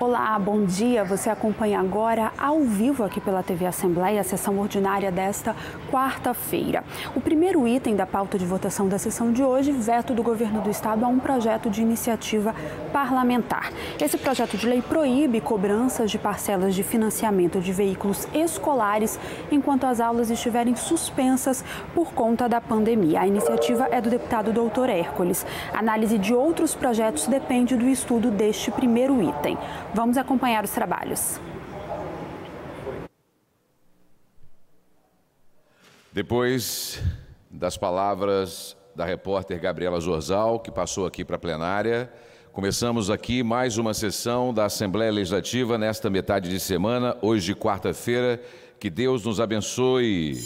Olá, bom dia. Você acompanha agora ao vivo aqui pela TV Assembleia a sessão ordinária desta quarta-feira. O primeiro item da pauta de votação da sessão de hoje, veto do governo do estado a um projeto de iniciativa parlamentar. Esse projeto de lei proíbe cobranças de parcelas de financiamento de veículos escolares enquanto as aulas estiverem suspensas por conta da pandemia. A iniciativa é do deputado Dr. Hércules. A análise de outros projetos depende do estudo deste primeiro item. Vamos acompanhar os trabalhos. Depois das palavras da repórter Gabriela Zorzal, que passou aqui para a plenária, começamos aqui mais uma sessão da Assembleia Legislativa nesta metade de semana, hoje quarta-feira. Que Deus nos abençoe.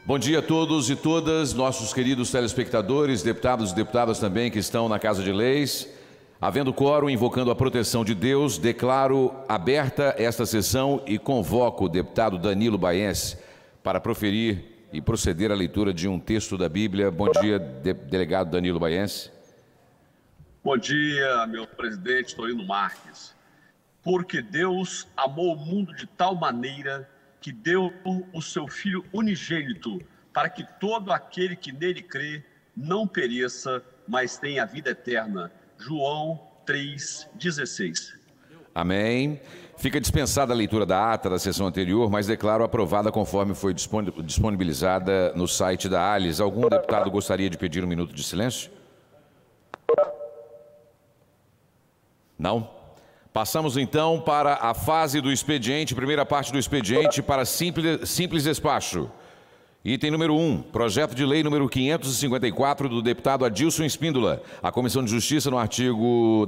Bom dia a todos e todas, nossos queridos telespectadores, deputados e deputadas também que estão na Casa de Leis. Havendo quórum, invocando a proteção de Deus, declaro aberta esta sessão e convoco o deputado Danilo Baense para proferir e proceder à leitura de um texto da Bíblia. Bom dia, delegado Danilo Baense. Bom dia, meu presidente Torino Marques. Porque Deus amou o mundo de tal maneira que deu o seu Filho unigênito, para que todo aquele que nele crê não pereça, mas tenha a vida eterna. João 3,16. Amém. Fica dispensada a leitura da ata da sessão anterior, mas declaro aprovada conforme foi disponibilizada no site da ALIS. Algum deputado gostaria de pedir um minuto de silêncio? Não? Passamos então para a fase do expediente, primeira parte do expediente para simples despacho. Item número 1, projeto de lei número 554 do deputado Adilson Espíndola. A Comissão de Justiça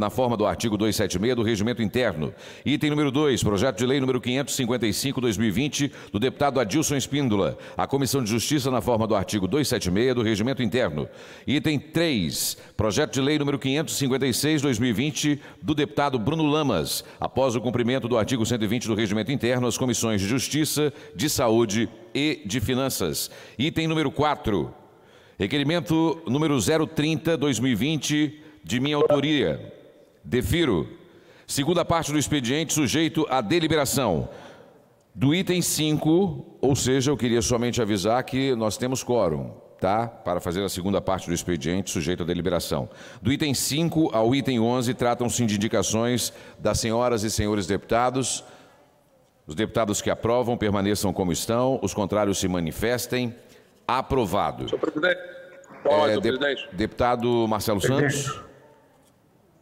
na forma do artigo 276 do Regimento Interno. Item número 2, projeto de lei número 555/2020 do deputado Adilson Espíndola. A Comissão de Justiça na forma do artigo 276 do Regimento Interno. Item 3, projeto de lei número 556/2020 do deputado Bruno Lamas. Após o cumprimento do artigo 120 do Regimento Interno, as comissões de Justiça, de Saúde e de Finanças. Item número 4, requerimento número 030/2020, de minha autoria. Defiro. Segunda parte do expediente, sujeito à deliberação. Do item 5, ou seja, eu queria somente avisar que nós temos quórum, tá? Para fazer a segunda parte do expediente, sujeito à deliberação. Do item 5 ao item 11, tratam-se de indicações das senhoras e senhores deputados. Os deputados que aprovam permaneçam como estão, os contrários se manifestem. Aprovado. Senhor presidente. Senhor presidente. Deputado Marcelo Santos.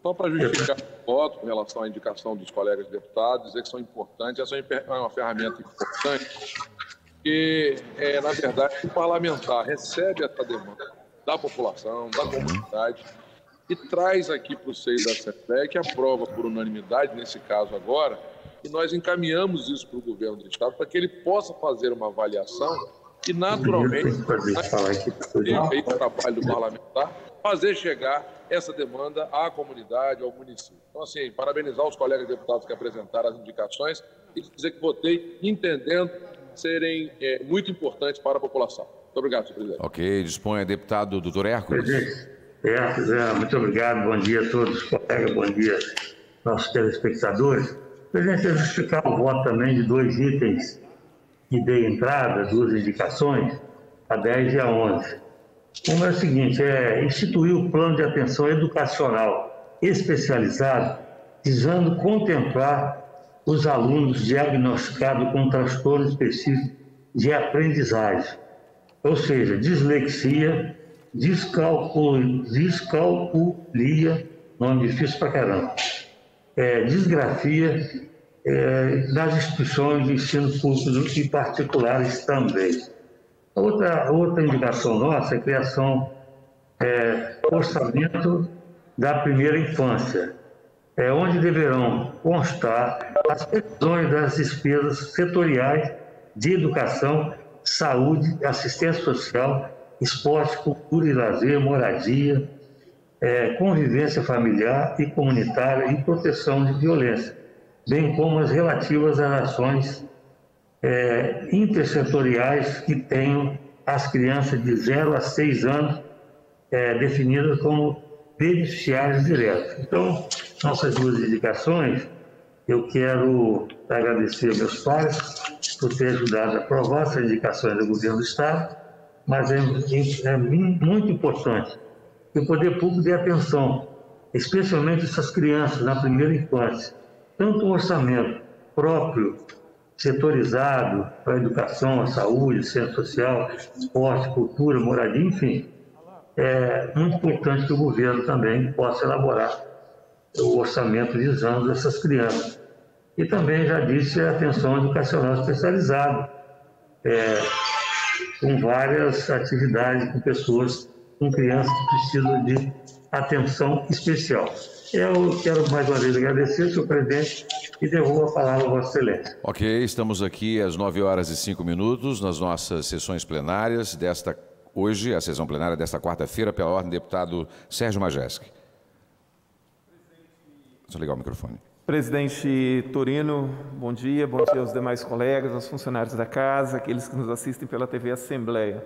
Só para justificar o voto com relação à indicação dos colegas deputados, dizer que são importantes, essa é uma ferramenta importante, porque, na verdade, o parlamentar recebe essa demanda da população, da comunidade, e traz aqui para o seio da Assembleia, que aprova por unanimidade, nesse caso agora, e nós encaminhamos isso para o governo do Estado para que ele possa fazer uma avaliação e, naturalmente, feito o trabalho do parlamentar, fazer chegar essa demanda à comunidade, ao município. Então, assim, parabenizar os colegas deputados que apresentaram as indicações e dizer que votei entendendo serem muito importantes para a população. Muito obrigado, senhor presidente. Ok, dispõe deputado Dr. Hércules. Muito obrigado, bom dia a todos, colegas, bom dia nossos telespectadores. Presidente, eu justificar o voto também de dois itens que dei entrada, duas indicações, a 10 e a 11. Uma é o seguinte, instituir o plano de atenção educacional especializado, visando contemplar os alunos diagnosticados com transtorno específico de aprendizagem, ou seja, dislexia, descalculia, nome difícil pra caramba, disgrafia, nas instituições de ensino público e particulares também. Outra indicação nossa é a criação orçamento da primeira infância, onde deverão constar as previsões das despesas setoriais de educação, saúde, assistência social, esporte, cultura e lazer, moradia, convivência familiar e comunitária e proteção de violência, bem como as relativas às ações intersetoriais que tenham as crianças de 0 a 6 anos definidas como beneficiários diretos. Então, nossas duas indicações, eu quero agradecer meus pares por ter ajudado a aprovar essas indicações do governo do Estado, mas é muito importante que o poder público dê atenção, especialmente essas crianças na primeira infância, tanto um orçamento próprio, setorizado para a educação, a saúde, centro social, esporte, cultura, moradia, enfim. É muito importante que o governo também possa elaborar o orçamento visando essas crianças. E também, já disse, a atenção educacional especializada, com várias atividades com pessoas, com crianças que precisam de atenção especial. Eu quero mais uma vez agradecer, senhor presidente, e devolvo a palavra a Vossa Excelência. Ok, estamos aqui às 9h05 nas nossas sessões plenárias hoje, a sessão plenária desta quarta-feira, pela ordem do deputado Sérgio Majeski. Deixa eu ligar o microfone. Presidente Torino, bom dia aos demais colegas, aos funcionários da Casa, aqueles que nos assistem pela TV Assembleia.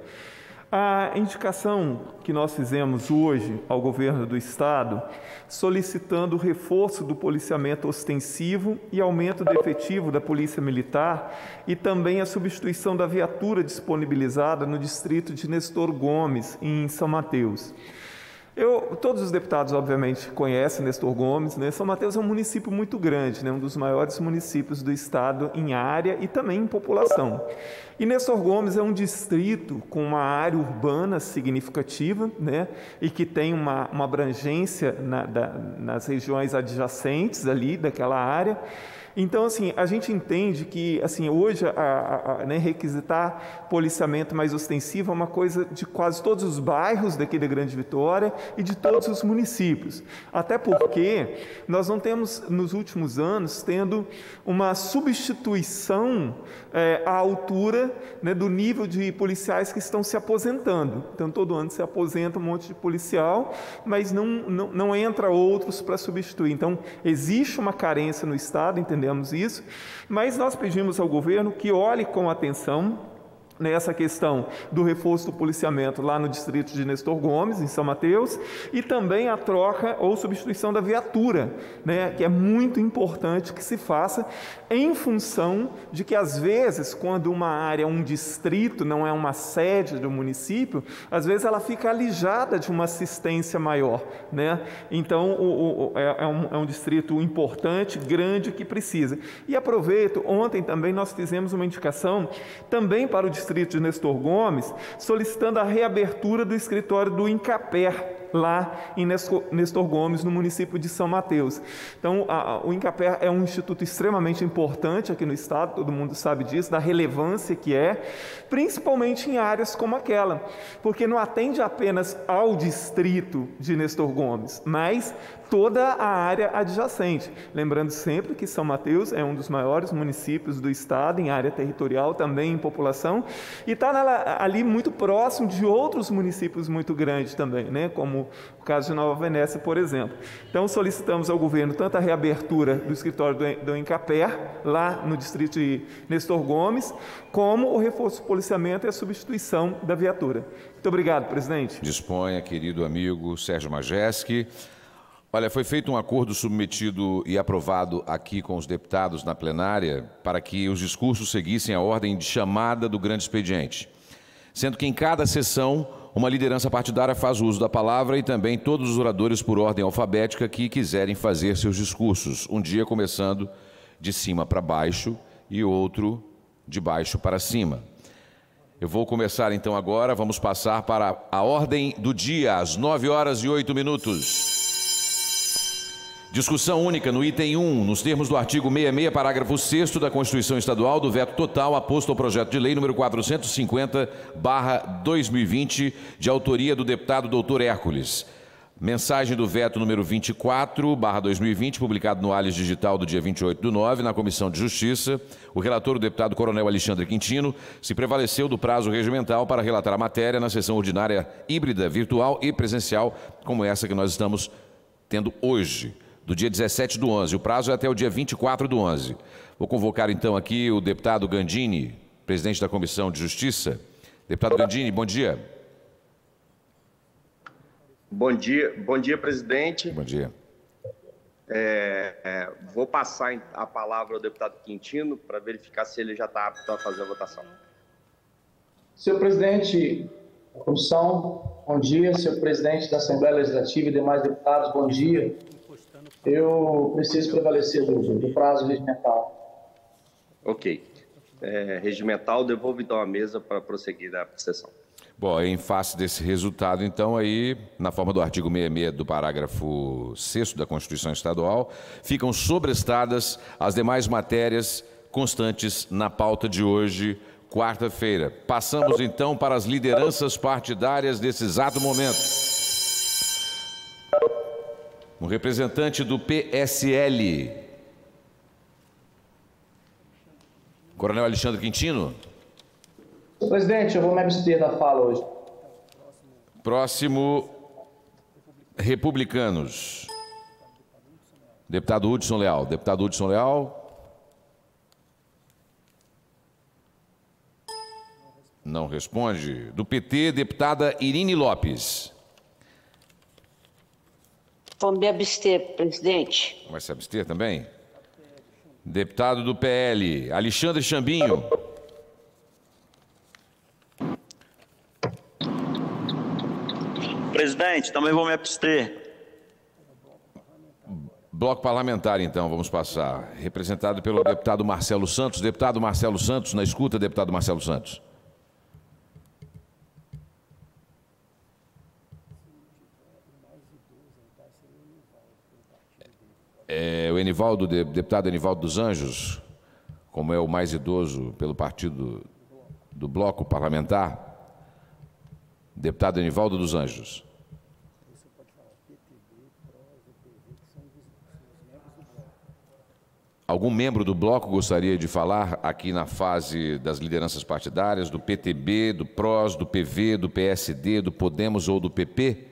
A indicação que nós fizemos hoje ao governo do Estado, solicitando o reforço do policiamento ostensivo e aumento do efetivo da Polícia Militar e também a substituição da viatura disponibilizada no distrito de Nestor Gomes, em São Mateus. Todos os deputados, obviamente, conhecem Nestor Gomes, né? São Mateus é um município muito grande, né? Um dos maiores municípios do estado em área e também em população. E Nestor Gomes é um distrito com uma área urbana significativa, né? E que tem uma abrangência nas regiões adjacentes ali daquela área. Então, assim, a gente entende que, assim, hoje, requisitar policiamento mais ostensivo é uma coisa de quase todos os bairros daqui da Grande Vitória e de todos os municípios. Até porque nós não temos, nos últimos anos, tendo uma substituição à altura, né, do nível de policiais que estão se aposentando. Então, todo ano se aposenta um monte de policial, mas não entra outros para substituir. Então, existe uma carência no Estado, entendemos isso, mas nós pedimos ao governo que olhe com atenção nessa questão do reforço do policiamento lá no distrito de Nestor Gomes, em São Mateus, e também a troca ou substituição da viatura, né, que é muito importante que se faça em função de que, às vezes, quando uma área, um distrito, não é uma sede do município, às vezes ela fica alijada de uma assistência maior, né? Então, é um distrito importante, grande, que precisa. E aproveito, ontem também nós fizemos uma indicação também para o distrito de Nestor Gomes, solicitando a reabertura do escritório do INCAPER, lá em Nestor Gomes, no município de São Mateus. Então, o INCAPER é um instituto extremamente importante aqui no estado, todo mundo sabe disso, da relevância que é, principalmente em áreas como aquela, porque não atende apenas ao distrito de Nestor Gomes, mas toda a área adjacente. Lembrando sempre que São Mateus é um dos maiores municípios do estado, em área territorial, também em população, e está ali muito próximo de outros municípios muito grandes também, né? Como o caso de Nova Venécia, por exemplo. Então, solicitamos ao governo tanto a reabertura do escritório do INCAPER, lá no distrito de Nestor Gomes, como o reforço do policiamento e a substituição da viatura. Muito obrigado, presidente. Disponha, querido amigo Sérgio Majeski. Olha, foi feito um acordo submetido e aprovado aqui com os deputados na plenária para que os discursos seguissem a ordem de chamada do grande expediente, sendo que em cada sessão uma liderança partidária faz uso da palavra e também todos os oradores por ordem alfabética que quiserem fazer seus discursos, um dia começando de cima para baixo e outro de baixo para cima. Eu vou começar então agora, vamos passar para a ordem do dia, às 9h08. Discussão única no item 1, nos termos do artigo 66, parágrafo 6º da Constituição Estadual, do veto total aposto ao projeto de lei número 450/2020, de autoria do deputado Dr. Hércules. Mensagem do veto número 24/2020, publicado no Alias Digital do dia 28/9, na Comissão de Justiça. O relator, o deputado Coronel Alexandre Quintino, se prevaleceu do prazo regimental para relatar a matéria na sessão ordinária híbrida, virtual e presencial, como essa que nós estamos tendo hoje, do dia 17/11. O prazo é até o dia 24/11. Vou convocar então aqui o deputado Gandini, presidente da Comissão de Justiça. Deputado Gandini, bom dia. Bom dia, presidente. Bom dia. Vou passar a palavra ao deputado Quintino para verificar se ele já está apto a fazer a votação. Senhor presidente da comissão, bom dia. Senhor presidente da Assembleia Legislativa e demais deputados, bom dia. Eu preciso prevalecer do prazo regimental. Ok. Regimental, devolvo então a mesa para prosseguir a sessão. Bom, em face desse resultado, então, aí, na forma do artigo 66 do parágrafo 6º da Constituição Estadual, ficam sobrestadas as demais matérias constantes na pauta de hoje, quarta-feira. Passamos, então, para as lideranças partidárias desse exato momento. Um representante do PSL. Coronel Alexandre Quintino. Senhor presidente, eu vou me abster da fala hoje. Próximo, Republicanos. Deputado Hudson Leal. Deputado Hudson Leal. Não responde. Do PT, deputada Irine Lopes. Vou me abster, presidente. Vai se abster também? Deputado do PL, Alexandre Chambinho. Presidente, também vou me abster. Bloco parlamentar, então, vamos passar. Representado pelo deputado Marcelo Santos. Deputado Marcelo Santos, na escuta, deputado Marcelo Santos. O Enivaldo, deputado Enivaldo dos Anjos, como é o mais idoso pelo partido do bloco parlamentar, deputado Enivaldo dos Anjos. Algum membro do bloco gostaria de falar aqui na fase das lideranças partidárias, do PTB, do PROS, do PV, do PSD, do Podemos ou do PP?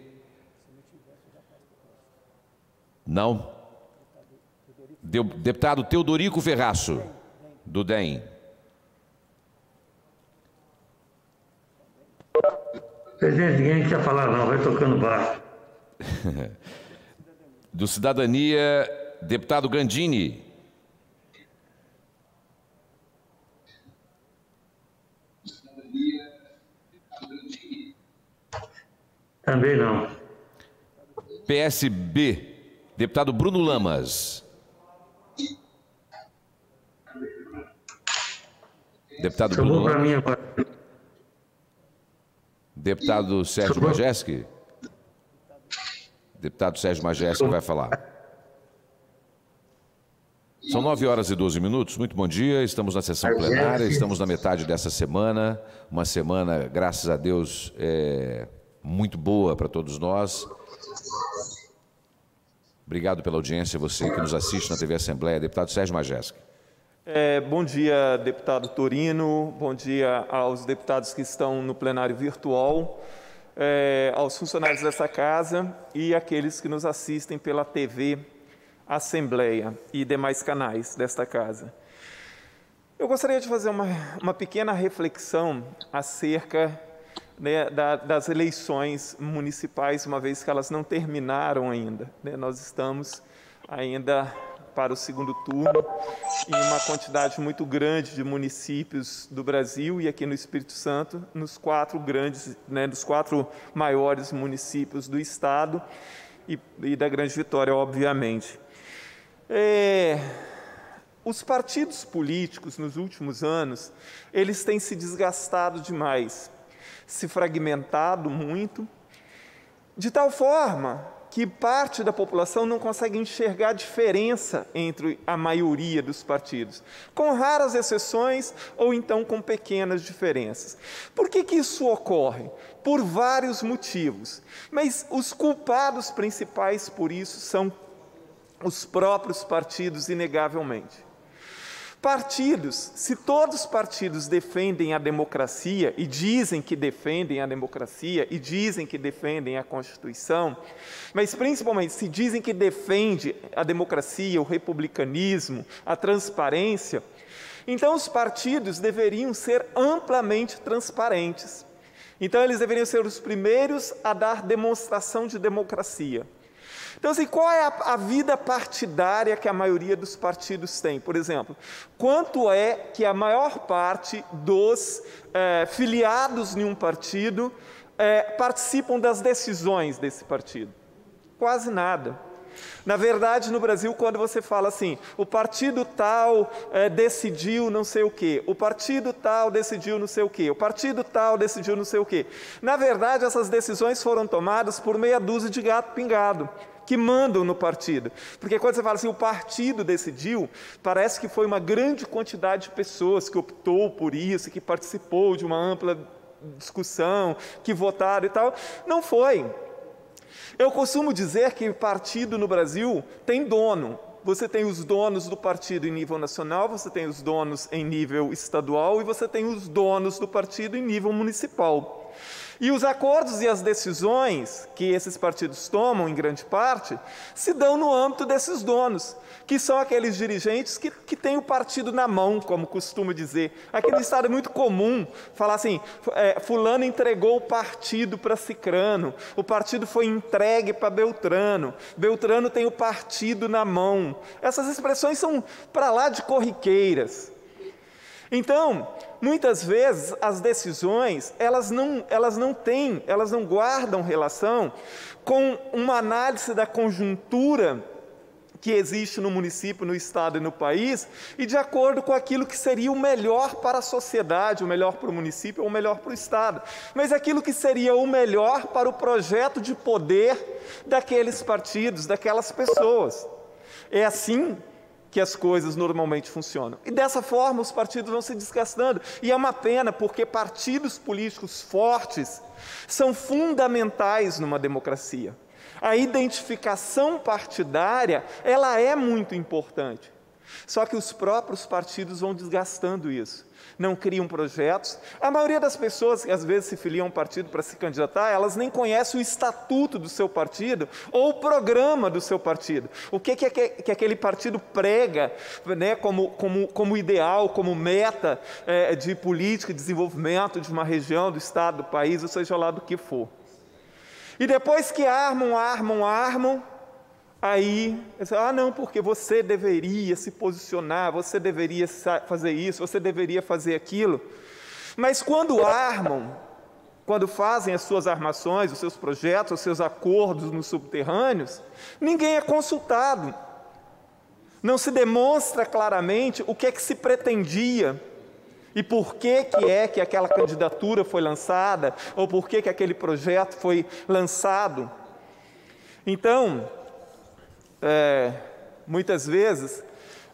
Não? Deputado Teodorico Ferraço, do DEM. Presidente, ninguém quer falar não, vai tocando barco. Do Cidadania, deputado Gandini. Também não. PSB, deputado Bruno Lamas. Deputado Bruno Lamas. Mim agora. Deputado Sérgio Majeski. Deputado Sérgio Majeski vai falar. São 9h12. Muito bom dia. Estamos na sessão plenária, estamos na metade dessa semana. Uma semana, graças a Deus, muito boa para todos nós. Obrigado pela audiência, você que nos assiste na TV Assembleia. Deputado Sérgio Majeski. Bom dia, deputado Torino. Bom dia aos deputados que estão no plenário virtual, aos funcionários dessa casa e aqueles que nos assistem pela TV Assembleia e demais canais desta casa. Eu gostaria de fazer uma pequena reflexão acerca das eleições municipais, uma vez que elas não terminaram ainda. Nós estamos ainda para o segundo turno em uma quantidade muito grande de municípios do Brasil e aqui no Espírito Santo, nos 4 grandes, dos 4 maiores municípios do estado e da Grande Vitória, obviamente. Os partidos políticos, nos últimos anos, eles têm se desgastado demais, se fragmentado muito, de tal forma que parte da população não consegue enxergar a diferença entre a maioria dos partidos, com raras exceções ou então com pequenas diferenças. Por que isso ocorre? Por vários motivos, mas os culpados principais por isso são os próprios partidos, inegavelmente. Partidos, se todos os partidos defendem a democracia e dizem que defendem a democracia e dizem que defendem a Constituição, mas principalmente se dizem que defendem a democracia, o republicanismo, a transparência, então os partidos deveriam ser amplamente transparentes. Então eles deveriam ser os primeiros a dar demonstração de democracia. Então, assim, qual é a vida partidária que a maioria dos partidos tem? Por exemplo, quanto é que a maior parte dos filiados em um partido participam das decisões desse partido? Quase nada. Na verdade, no Brasil, quando você fala assim, o partido tal decidiu não sei o quê, o partido tal decidiu não sei o quê, o partido tal decidiu não sei o quê. Na verdade, essas decisões foram tomadas por meia dúzia de gato pingado, que mandam no partido. Porque quando você fala assim, o partido decidiu, parece que foi uma grande quantidade de pessoas que optou por isso, que participou de uma ampla discussão, que votaram e tal. Não foi. Eu costumo dizer que partido no Brasil tem dono. Você tem os donos do partido em nível nacional, você tem os donos em nível estadual e você tem os donos do partido em nível municipal. E os acordos e as decisões que esses partidos tomam, em grande parte, se dão no âmbito desses donos, que são aqueles dirigentes que têm o partido na mão, como costuma dizer. Aqui no Estado é muito comum falar assim, fulano entregou o partido para Cicrano, o partido foi entregue para Beltrano, Beltrano tem o partido na mão. Essas expressões são para lá de corriqueiras. Então, muitas vezes as decisões, elas não guardam relação com uma análise da conjuntura que existe no município, no estado e no país, e de acordo com aquilo que seria o melhor para a sociedade, o melhor para o município ou o melhor para o estado, mas aquilo que seria o melhor para o projeto de poder daqueles partidos, daquelas pessoas. É assim que as coisas normalmente funcionam. E dessa forma os partidos vão se desgastando. E é uma pena, porque partidos políticos fortes são fundamentais numa democracia. A identificação partidária, ela é muito importante. Só que os próprios partidos vão desgastando isso. Não criam projetos. A maioria das pessoas que às vezes se filiam a um partido para se candidatar, elas nem conhecem o estatuto do seu partido ou o programa do seu partido. O que aquele partido prega, né, como ideal, como meta de política, de desenvolvimento de uma região, do estado, do país, ou seja lá do que for. E depois que armam, aí, não, porque você deveria se posicionar, você deveria fazer isso, você deveria fazer aquilo. Mas quando fazem as suas armações, os seus projetos, os seus acordos nos subterrâneos, ninguém é consultado. Não se demonstra claramente o que é que se pretendia e por que aquela candidatura foi lançada, ou por que aquele projeto foi lançado. Então, muitas vezes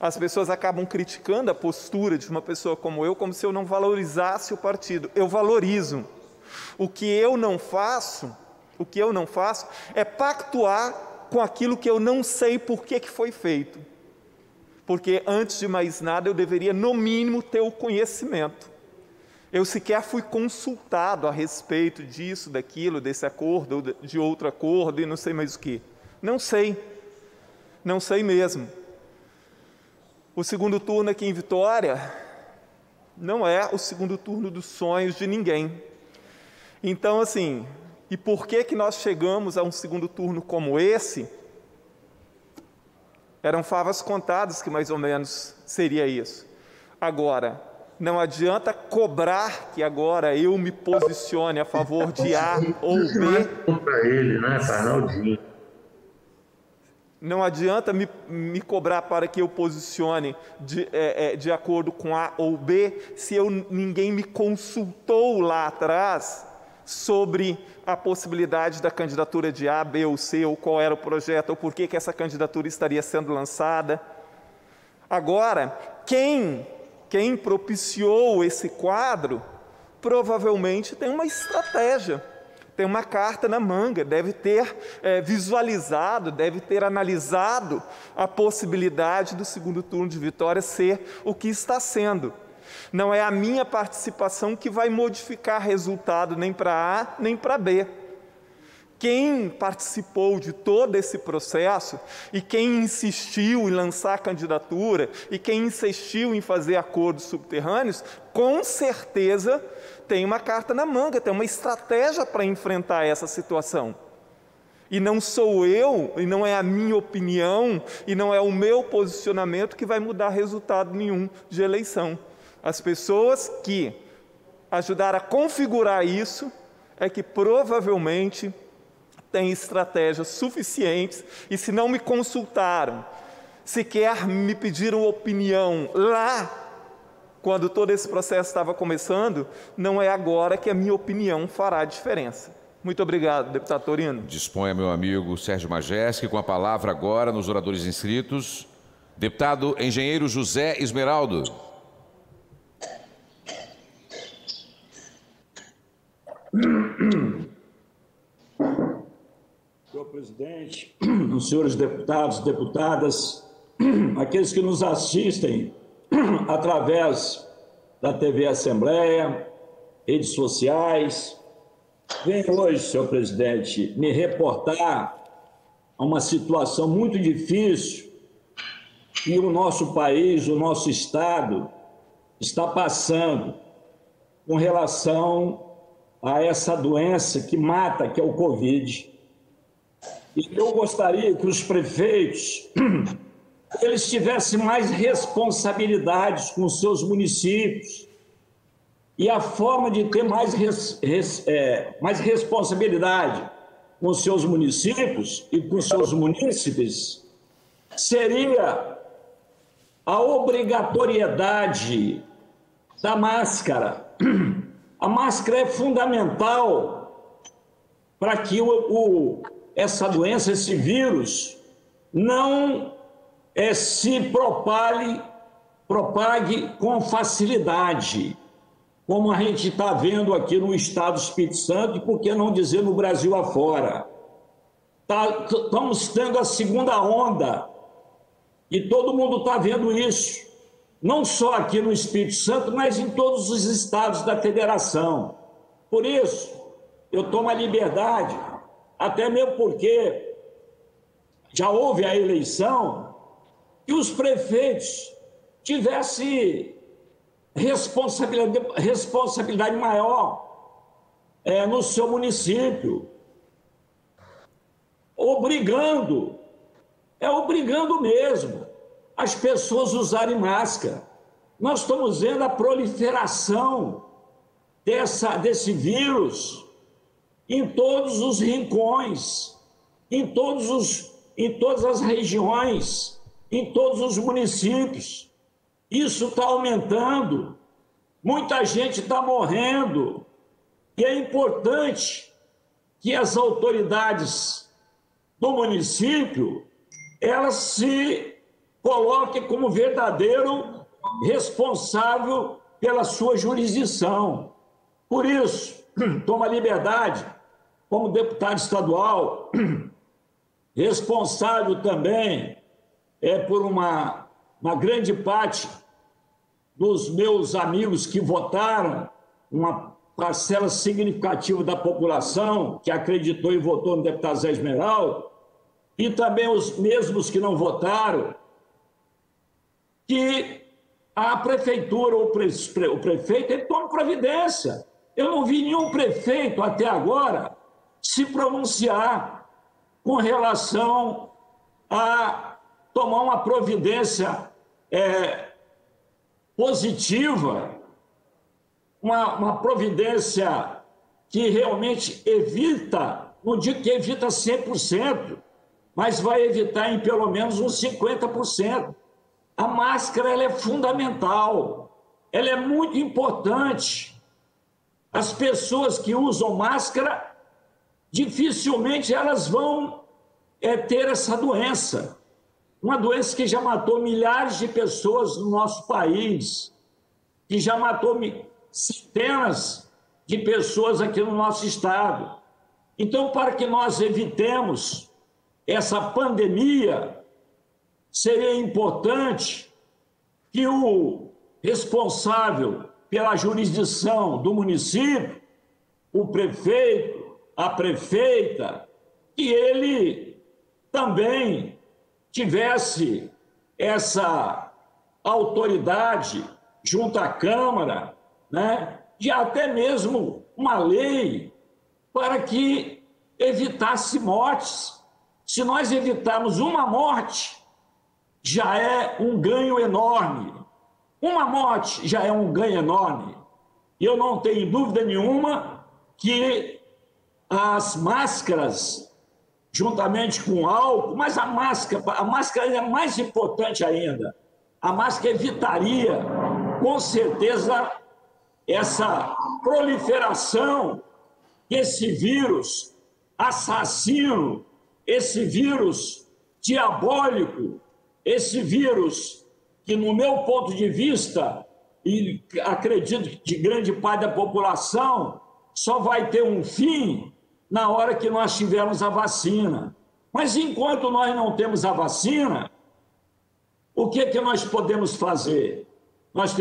as pessoas acabam criticando a postura de uma pessoa como eu, como se eu não valorizasse o partido. Eu valorizo. O que eu não faço é pactuar com aquilo que eu não sei por que foi feito. Porque antes de mais nada eu deveria no mínimo ter o conhecimento. Eu sequer fui consultado a respeito disso, daquilo, desse acordo, ou de outro acordo e não sei mais o que. Não sei mesmo. O segundo turno aqui em Vitória não é o segundo turno dos sonhos de ninguém. Então, assim, e por que nós chegamos a um segundo turno como esse? Eram favas contadas que mais ou menos seria isso. Agora, não adianta cobrar que agora eu me posicione a favor de A ou B. Para ele, né, Arnaldinho? Não adianta me cobrar para que eu posicione de acordo com A ou B, se ninguém me consultou lá atrás sobre a possibilidade da candidatura de A, B ou C, ou qual era o projeto, ou por que essa candidatura estaria sendo lançada. Agora, quem propiciou esse quadro, provavelmente tem uma estratégia, tem uma carta na manga, deve ter visualizado, deve ter analisado a possibilidade do segundo turno de Vitória ser o que está sendo. Não é a minha participação que vai modificar resultado nem para A, nem para B. Quem participou de todo esse processo e quem insistiu em lançar a candidatura e quem insistiu em fazer acordos subterrâneos, com certeza tem uma carta na manga, tem uma estratégia para enfrentar essa situação. E não sou eu, e não é a minha opinião, e não é o meu posicionamento que vai mudar resultado nenhum de eleição. As pessoas que ajudaram a configurar isso é que provavelmente têm estratégias suficientes, e se não me consultaram, sequer me pediram opinião lá, quando todo esse processo estava começando, não é agora que a minha opinião fará a diferença. Muito obrigado, deputado Torino. Disponha, meu amigo Sérgio Majeschi, com a palavra agora nos oradores inscritos. Deputado Engenheiro José Esmeraldo. Senhor presidente, os senhores deputados, deputadas, aqueles que nos assistem através da TV Assembleia, redes sociais, venho hoje, senhor presidente, me reportar a uma situação muito difícil que o nosso país, o nosso Estado, está passando com relação a essa doença que mata, que é o Covid. E eu gostaria que os prefeitos eles tivessem mais responsabilidades com os seus municípios. E a forma de ter mais responsabilidade com os seus municípios e com os seus munícipes seria a obrigatoriedade da máscara. A máscara é fundamental para que essa doença, esse vírus, não se propague com facilidade, como a gente está vendo aqui no estado do Espírito Santo, e por que não dizer no Brasil afora. Estamos tendo a segunda onda, e todo mundo está vendo isso, não só aqui no Espírito Santo, mas em todos os estados da federação. Por isso, eu tomo a liberdade, até mesmo porque já houve a eleição, que os prefeitos tivessem responsabilidade maior no seu município, obrigando mesmo as pessoas a usarem máscara. Nós estamos vendo a proliferação desse vírus em todos os rincões, em todas as regiões, em todos os municípios. Isso está aumentando, muita gente está morrendo, e é importante que as autoridades do município elas se coloquem como verdadeiro responsável pela sua jurisdição. Por isso, tomo a liberdade, como deputado estadual, responsável também por uma grande parte dos meus amigos que votaram, uma parcela significativa da população que acreditou e votou no deputado Zé Esmeraldo, e também os mesmos que não votaram, que a prefeitura ou o prefeito ele tome providência. Eu não vi nenhum prefeito até agora se pronunciar com relação a tomar uma providência positiva, uma providência que realmente evita, não digo que evita 100%, mas vai evitar em pelo menos uns 50%. A máscara ela é fundamental, ela é muito importante. As pessoas que usam máscara, dificilmente elas vão ter essa doença. Uma doença que já matou milhares de pessoas no nosso país, que já matou centenas de pessoas aqui no nosso estado. Então, para que nós evitemos essa pandemia, seria importante que o responsável pela jurisdição do município, o prefeito, a prefeita, que ele também tivesse essa autoridade junto à Câmara, né, de até mesmo uma lei para que evitasse mortes. Se nós evitarmos uma morte, já é um ganho enorme. Uma morte já é um ganho enorme. E eu não tenho dúvida nenhuma que as máscaras, juntamente com o álcool, mas a máscara é mais importante ainda. A máscara evitaria, com certeza, essa proliferação, esse vírus assassino, esse vírus diabólico, esse vírus que, no meu ponto de vista, e acredito que de grande parte da população, só vai ter um fim na hora que nós tivermos a vacina. Mas enquanto nós não temos a vacina, o que nós podemos fazer? Nós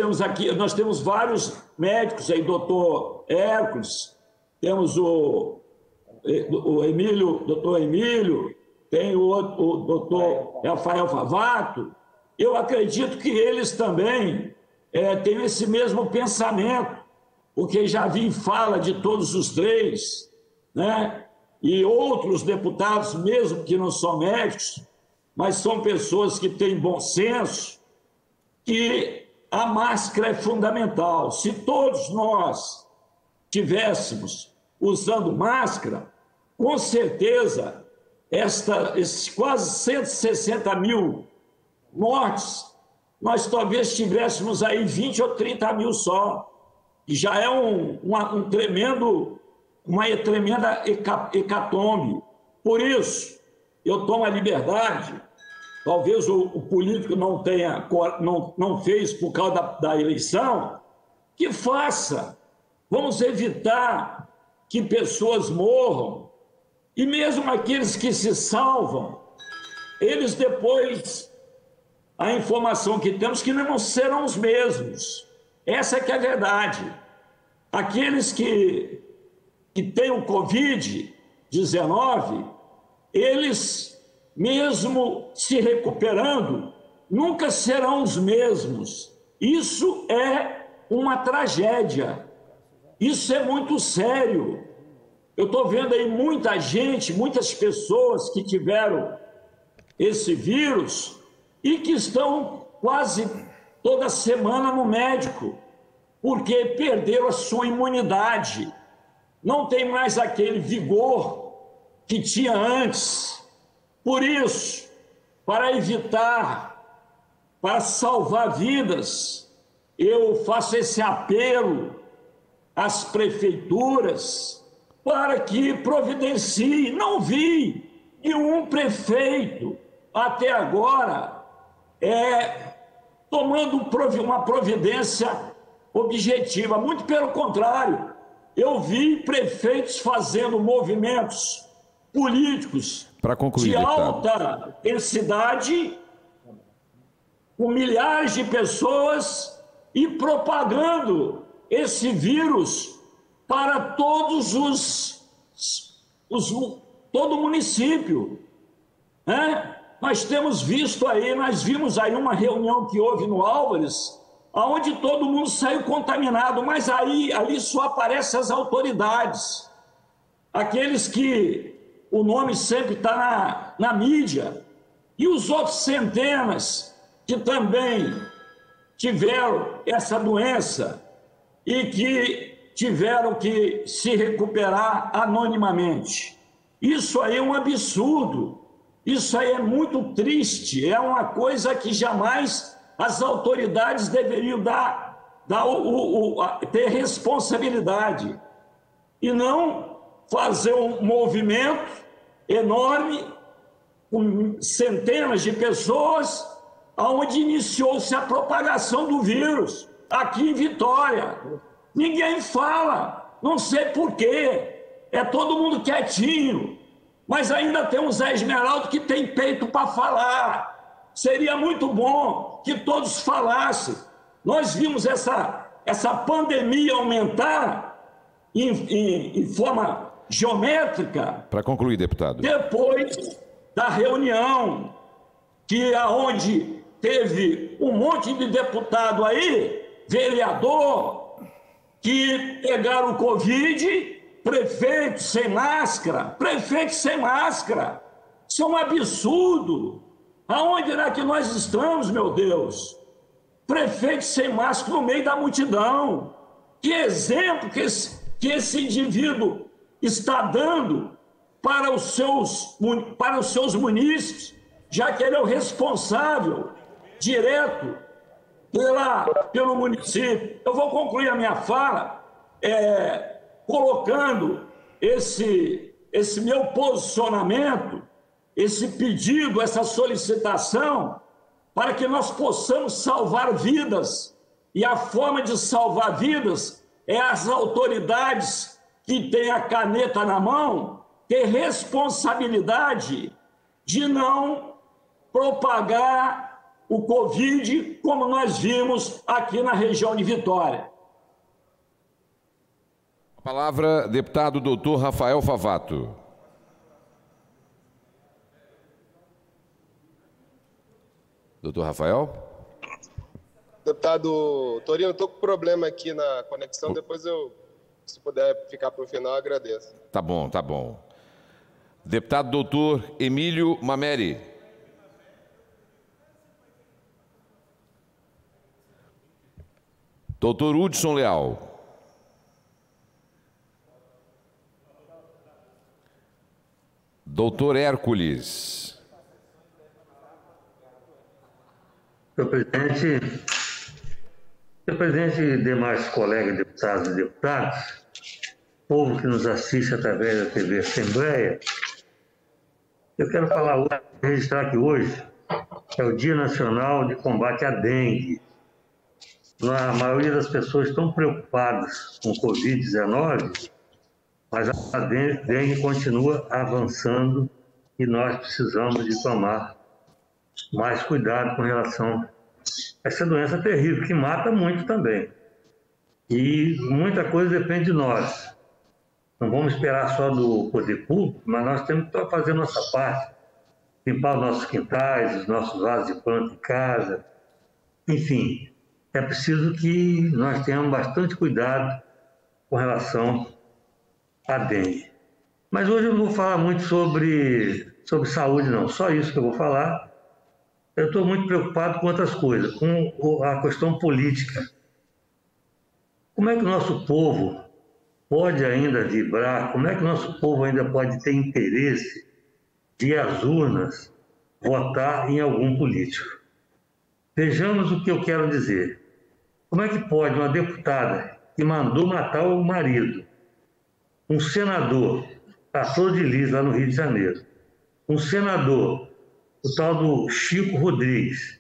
temos vários médicos aí, doutor Hércules, temos o doutor Emílio, tem o doutor Rafael Favato. Eu acredito que eles também têm esse mesmo pensamento, porque já vi fala de todos os três, né? E outros deputados, mesmo que não são médicos, mas são pessoas que têm bom senso, que a máscara é fundamental. Se todos nós tivéssemos usando máscara, com certeza, esses quase 160 mil mortes, nós talvez tivéssemos aí 20 ou 30 mil só, que já é uma tremenda hecatombe. Por isso, eu tomo a liberdade, talvez o político não fez por causa da eleição, que faça. Vamos evitar que pessoas morram, e mesmo aqueles que se salvam, eles depois, a informação que temos que não serão os mesmos. Essa que é a verdade. Aqueles que têm o Covid-19, eles, mesmo se recuperando, nunca serão os mesmos. Isso é uma tragédia. Isso é muito sério. Eu estou vendo aí muita gente, muitas pessoas que tiveram esse vírus e que estão quase toda semana no médico, porque perderam a sua imunidade. Não tem mais aquele vigor que tinha antes. Por isso, para evitar, para salvar vidas, eu faço esse apelo às prefeituras para que providenciem. Não vi nenhum prefeito até agora tomando uma providência objetiva. Muito pelo contrário, eu vi prefeitos fazendo movimentos políticos de alta densidade, com milhares de pessoas, e propagando esse vírus para todos todo o município, né? Nós vimos aí uma reunião que houve no Álvares, onde todo mundo saiu contaminado, mas ali só aparecem as autoridades, aqueles que o nome sempre está na mídia, e os outros centenas que também tiveram essa doença e que tiveram que se recuperar anonimamente. Isso aí é um absurdo, isso aí é muito triste, é uma coisa que jamais as autoridades deveriam ter responsabilidade, e não fazer um movimento enorme com centenas de pessoas, onde iniciou-se a propagação do vírus, aqui em Vitória. Ninguém fala, não sei por quê, é todo mundo quietinho, mas ainda tem um Zé Esmeraldo que tem peito para falar. Seria muito bom que todos falassem. Nós vimos essa pandemia aumentar em forma geométrica. Para concluir, deputado. Depois da reunião, onde teve um monte de deputado aí, vereador, que pegaram o Covid prefeito sem máscara, prefeito sem máscara. Isso é um absurdo. Aonde é que nós estamos, meu Deus? Prefeito sem máscara no meio da multidão. Que exemplo que esse indivíduo está dando para os seus munícipes, já que ele é o responsável direto pelo município. Eu vou concluir a minha fala colocando esse meu posicionamento, esse pedido, essa solicitação, para que nós possamos salvar vidas. E a forma de salvar vidas é as autoridades que têm a caneta na mão ter responsabilidade de não propagar o Covid, como nós vimos aqui na região de Vitória. A palavra, deputado doutor Rafael Favato. Doutor Rafael? Deputado Torino, eu estou com problema aqui na conexão, depois se puder ficar para o final, eu agradeço. Tá bom, tá bom. Deputado doutor Emílio Mameri. Doutor Hudson Leal. Doutor Hércules. Senhor presidente e demais colegas deputados e deputadas, povo que nos assiste através da TV Assembleia, eu quero falar hoje, registrar que hoje é o Dia Nacional de Combate à Dengue. A maioria das pessoas estão preocupadas com o Covid-19, mas a dengue continua avançando e nós precisamos de tomar mais cuidado com relação a essa doença terrível, que mata muito também. E muita coisa depende de nós. Não vamos esperar só do poder público, mas nós temos que fazer nossa parte. Limpar os nossos quintais, os nossos vasos de planta em casa. Enfim, é preciso que nós tenhamos bastante cuidado com relação à dengue. Mas hoje eu não vou falar muito sobre saúde, não. Só isso que eu vou falar. Eu estou muito preocupado com outras coisas, com a questão política. Como é que o nosso povo pode ainda vibrar? Como é que o nosso povo ainda pode ter interesse de ir às urnas votar em algum político? Vejamos o que eu quero dizer. Como é que pode uma deputada que mandou matar o marido, um senador, pastor de Lis, lá no Rio de Janeiro, um senador, o tal do Chico Rodrigues,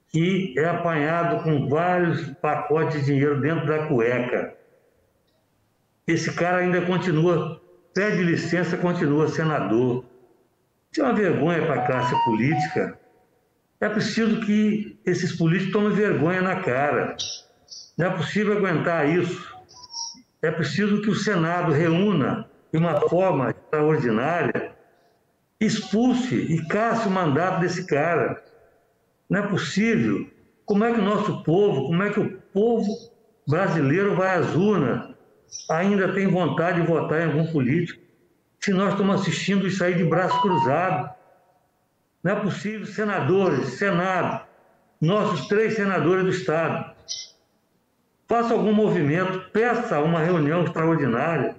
que é apanhado com vários pacotes de dinheiro dentro da cueca. Esse cara ainda continua, pede licença, continua senador. Isso é uma vergonha para a classe política. É preciso que esses políticos tomem vergonha na cara. Não é possível aguentar isso. É preciso que o Senado reúna de uma forma extraordinária, expulse e casse o mandato desse cara. Não é possível. Como é que o nosso povo, como é que o povo brasileiro vai às urnas, ainda tem vontade de votar em algum político, se nós estamos assistindo isso aí de braço cruzado? Não é possível. Senadores, Senado, nossos 3 senadores do Estado, faça algum movimento, peça uma reunião extraordinária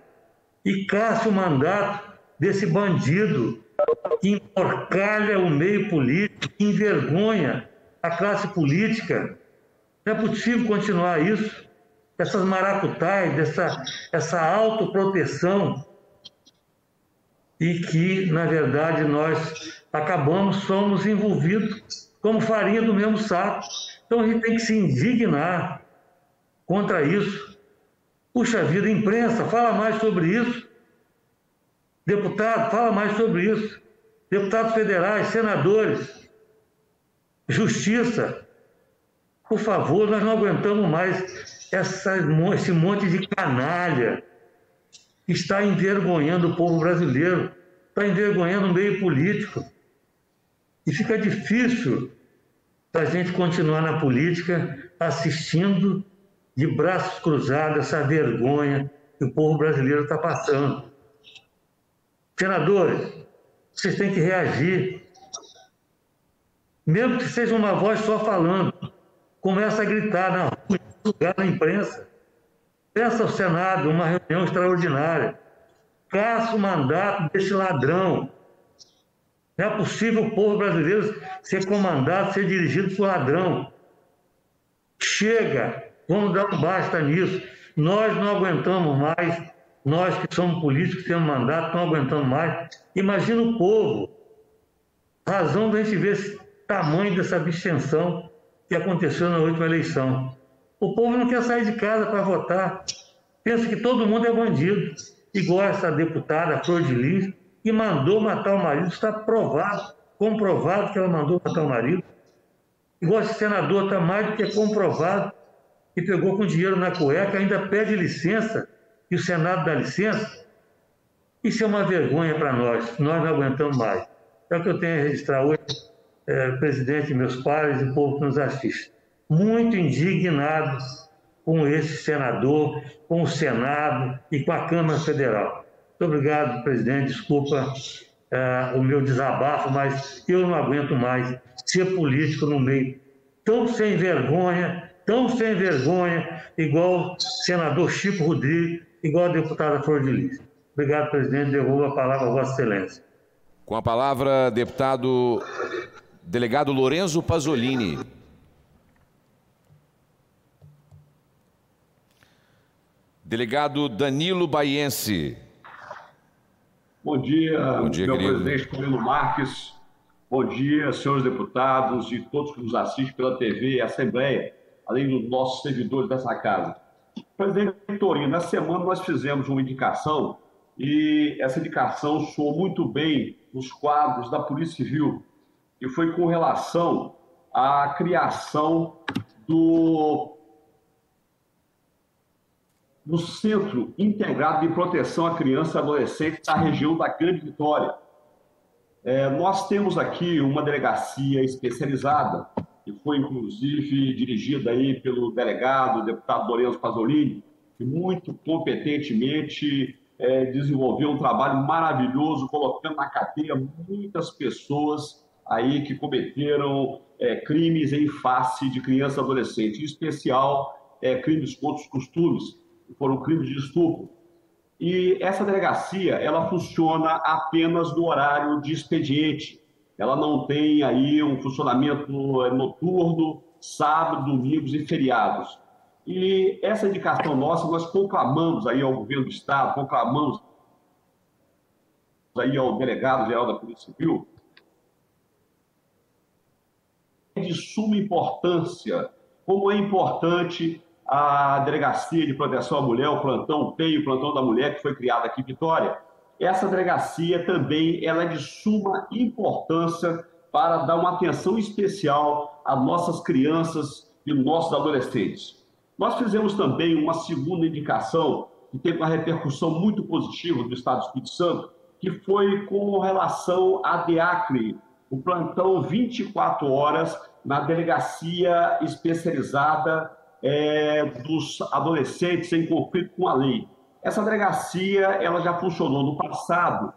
e casse o mandato desse bandido que emporcalha o meio político, que envergonha a classe política. Não é possível continuar isso, essas maracutais, essa autoproteção, e que, na verdade, nós somos envolvidos como farinha do mesmo saco. Então a gente tem que se indignar contra isso. Puxa vida, imprensa, fala mais sobre isso. Deputado, fala mais sobre isso. Deputados federais, senadores, justiça. Por favor, nós não aguentamos mais esse monte de canalha que está envergonhando o povo brasileiro, está envergonhando o meio político. E fica difícil para a gente continuar na política assistindo de braços cruzados essa vergonha que o povo brasileiro está passando. Senadores, vocês têm que reagir. Mesmo que seja uma voz só falando, começa a gritar na rua, lugar na imprensa. Peça ao Senado uma reunião extraordinária. Caça o mandato desse ladrão. Não é possível o povo brasileiro ser comandado, ser dirigido por ladrão. Chega, vamos dar um basta nisso. Nós não aguentamos mais, nós que somos políticos, que temos mandato, não aguentamos mais. Imagina o povo. A razão da gente ver esse tamanho dessa abstenção que aconteceu na última eleição. O povo não quer sair de casa para votar. Pensa que todo mundo é bandido. Igual essa deputada Flor de Lis, que mandou matar o marido. Está provado, comprovado que ela mandou matar o marido. Igual esse senador, está mais do que comprovado que pegou com dinheiro na cueca, ainda pede licença, e o Senado dá licença. Isso é uma vergonha para nós não aguentamos mais. É o que eu tenho a registrar hoje, presidente, meus pares e o povo que nos assiste. Muito indignados com esse senador, com o Senado e com a Câmara Federal. Muito obrigado, presidente. Desculpa o meu desabafo, mas eu não aguento mais ser político no meio tão sem vergonha, igual o senador Chico Rodrigues, igual a deputada Flor de Lis. Obrigado, presidente. Devolvo a palavra a Vossa Excelência. Com a palavra, delegado Lorenzo Pasolini. Delegado Danilo Baiense. Bom dia, meu querido presidente Torino Marques. Bom dia, senhores deputados e todos que nos assistem pela TV e Assembleia, além dos nossos servidores dessa casa. Presidente Torino, na semana nós fizemos uma indicação e essa indicação soou muito bem nos quadros da Polícia Civil, e foi com relação à criação do Centro Integrado de Proteção à Criança e Adolescente da região da Grande Vitória. Nós temos aqui uma delegacia especializada, que foi inclusive dirigida aí pelo delegado, o deputado Lorenzo Pasolini, que muito competentemente desenvolveu um trabalho maravilhoso, colocando na cadeia muitas pessoas aí que cometeram crimes em face de criança e adolescente, em especial crimes contra os costumes, que foram crimes de estupro. E essa delegacia, ela funciona apenas no horário de expediente. Ela não tem aí um funcionamento noturno, sábado, domingos e feriados. E essa indicação nossa, nós conclamamos aí ao governo do Estado, conclamamos aí ao delegado-geral da Polícia Civil, de suma importância, como é importante a Delegacia de Proteção à Mulher, o Plantão PEI, o Plantão da Mulher, que foi criado aqui em Vitória. Essa delegacia também ela é de suma importância para dar uma atenção especial às nossas crianças e nossos adolescentes. Nós fizemos também uma segunda indicação, que teve uma repercussão muito positiva do Estado do Espírito Santo, que foi com relação à DEACRE, o plantão 24 horas na Delegacia Especializada dos Adolescentes em Conflito com a Lei. Essa delegacia ela já funcionou no passado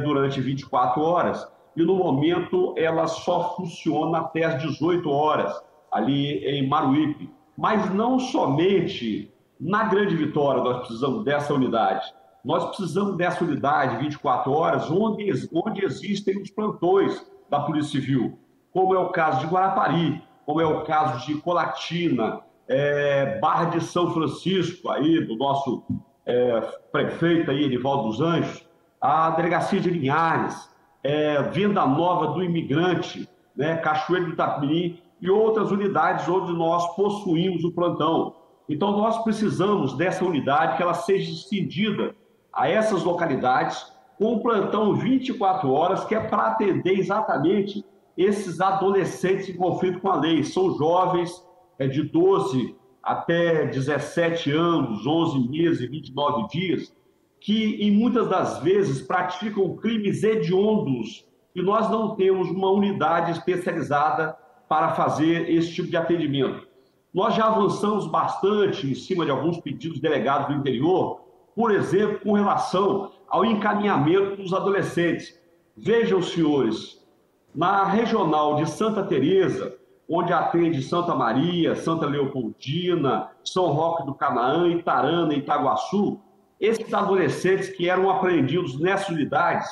durante 24 horas e no momento ela só funciona até às 18 horas, ali em Maruípe. Mas não somente na Grande Vitória nós precisamos dessa unidade. Nós precisamos dessa unidade 24 horas onde existem os plantões da Polícia Civil, como é o caso de Guarapari, como é o caso de Colatina, Barra de São Francisco, aí do nosso prefeito aí, Edivaldo dos Anjos, a Delegacia de Linhares, Venda Nova do Imigrante, Cachoeiro do Itapemirim e outras unidades onde nós possuímos o plantão. Então, nós precisamos dessa unidade, que ela seja estendida a essas localidades, com um plantão 24 horas, que é para atender exatamente esses adolescentes em conflito com a lei. São jovens de 12 até 17 anos, 11 meses e 29 dias, que, em muitas das vezes, praticam crimes hediondos, e nós não temos uma unidade especializada para fazer esse tipo de atendimento. Nós já avançamos bastante em cima de alguns pedidos delegados do interior por exemplo, com relação ao encaminhamento dos adolescentes. Vejam, senhores, na regional de Santa Teresa, onde atende Santa Maria, Santa Leopoldina, São Roque do Canaã, Itarana e Itaguaçu, esses adolescentes que eram apreendidos nessas unidades,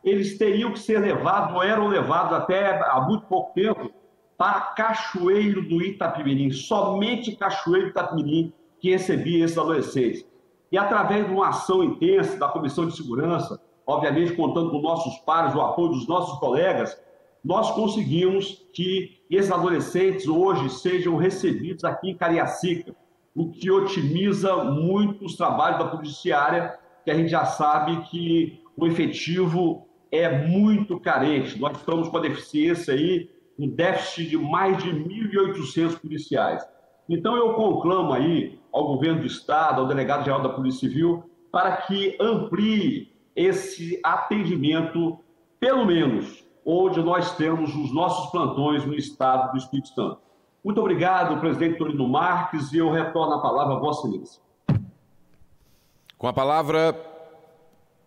eles teriam que ser levados, ou eram levados até há muito pouco tempo, para Cachoeiro do Itapimirim, somente Cachoeiro do Itapimirim que recebia esses adolescentes. E através de uma ação intensa da Comissão de Segurança, obviamente contando com nossos pares, o apoio dos nossos colegas, nós conseguimos que esses adolescentes hoje sejam recebidos aqui em Cariacica, o que otimiza muito os trabalhos da Polícia Judiciária, que a gente já sabe que o efetivo é muito carente. Nós estamos com a deficiência aí, um déficit de mais de 1.800 policiais. Então eu conclamo aí ao governo do Estado, ao delegado-geral da Polícia Civil, para que amplie esse atendimento, pelo menos, onde nós temos os nossos plantões no Estado do Espírito Santo. Muito obrigado, presidente Torino Marques, e eu retorno a palavra a Vossa Excelência. Com a palavra,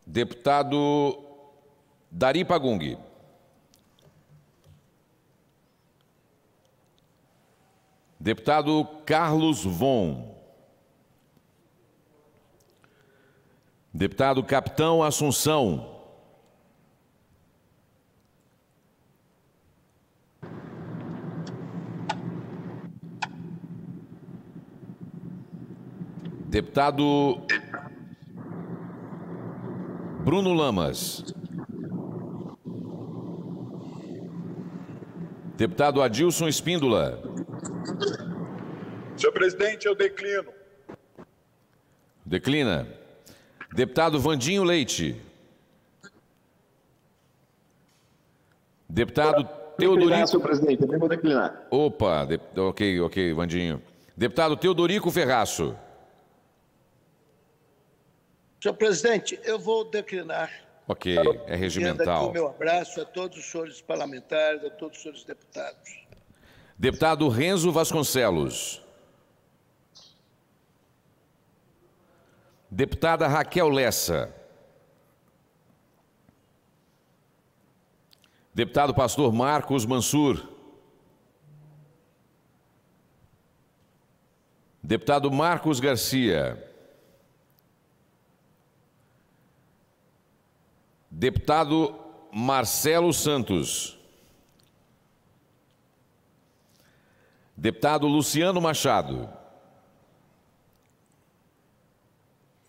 deputado Dari Pagung. Deputado Carlos Von. Deputado Capitão Assunção. Deputado Bruno Lamas. Deputado Adilson Espíndola. Senhor presidente, eu declino. Declina. Deputado Vandinho Leite. Deputado Teodorico... Senhor presidente, eu vou declinar. Opa, ok, Vandinho. Deputado Teodorico Ferraço. Senhor presidente, eu vou declinar. Ok, é regimental. O meu abraço a todos os senhores parlamentares, a todos os senhores deputados. Deputado Renzo Vasconcelos. Deputada Raquel Lessa. Deputado Pastor Marcos Mansur. Deputado Marcos Garcia. Deputado Marcelo Santos. Deputado Luciano Machado.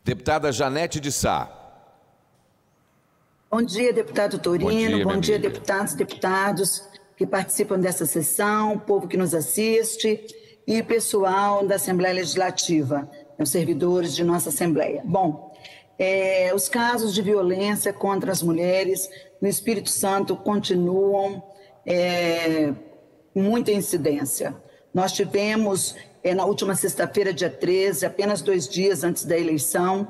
Deputada Janete de Sá. Bom dia, deputado Torino. Bom dia, deputados e deputados que participam dessa sessão, o povo que nos assiste e o pessoal da Assembleia Legislativa, os servidores de nossa Assembleia. Bom, os casos de violência contra as mulheres no Espírito Santo continuam com muita incidência. Nós tivemos, na última sexta-feira, dia 13, apenas 2 dias antes da eleição,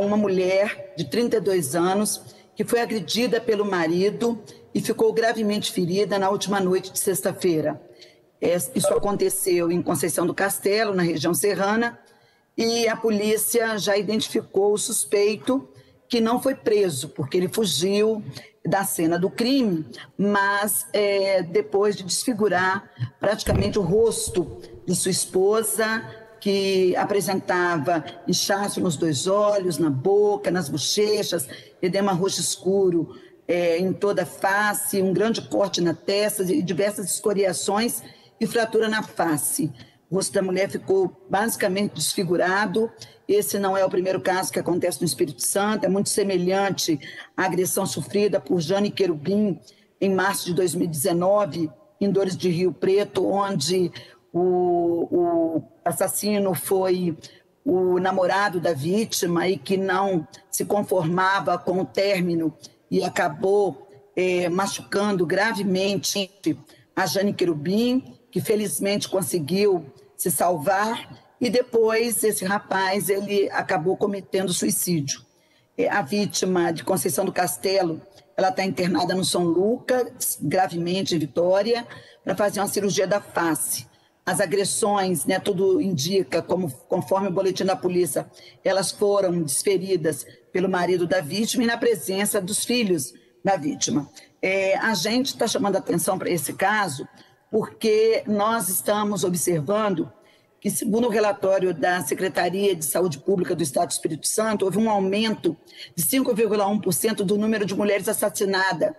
uma mulher de 32 anos que foi agredida pelo marido e ficou gravemente ferida na última noite de sexta-feira. Isso aconteceu em Conceição do Castelo, na região serrana, e a polícia já identificou o suspeito, que não foi preso, porque ele fugiu da cena do crime, mas depois de desfigurar praticamente o rosto de sua esposa, que apresentava inchaço nos 2 olhos, na boca, nas bochechas, edema roxo escuro em toda a face, um grande corte na testa e diversas escoriações e fratura na face. O rosto da mulher ficou basicamente desfigurado. Esse não é o primeiro caso que acontece no Espírito Santo, é muito semelhante à agressão sofrida por Jane Querubim em março de 2019, em Dores de Rio Preto, onde o assassino foi o namorado da vítima e que não se conformava com o término e acabou machucando gravemente a Jane Querubim, que felizmente conseguiu se salvar, e depois esse rapaz ele acabou cometendo suicídio. A vítima de Conceição do Castelo, ela está internada no São Lucas, gravemente em Vitória, para fazer uma cirurgia da face. as agressões, né, tudo indica, conforme o boletim da polícia, elas foram desferidas pelo marido da vítima e na presença dos filhos da vítima. A gente está chamando a atenção para esse caso porque nós estamos observando que, segundo o relatório da Secretaria de Saúde Pública do Estado do Espírito Santo, houve um aumento de 5,1% do número de mulheres assassinadas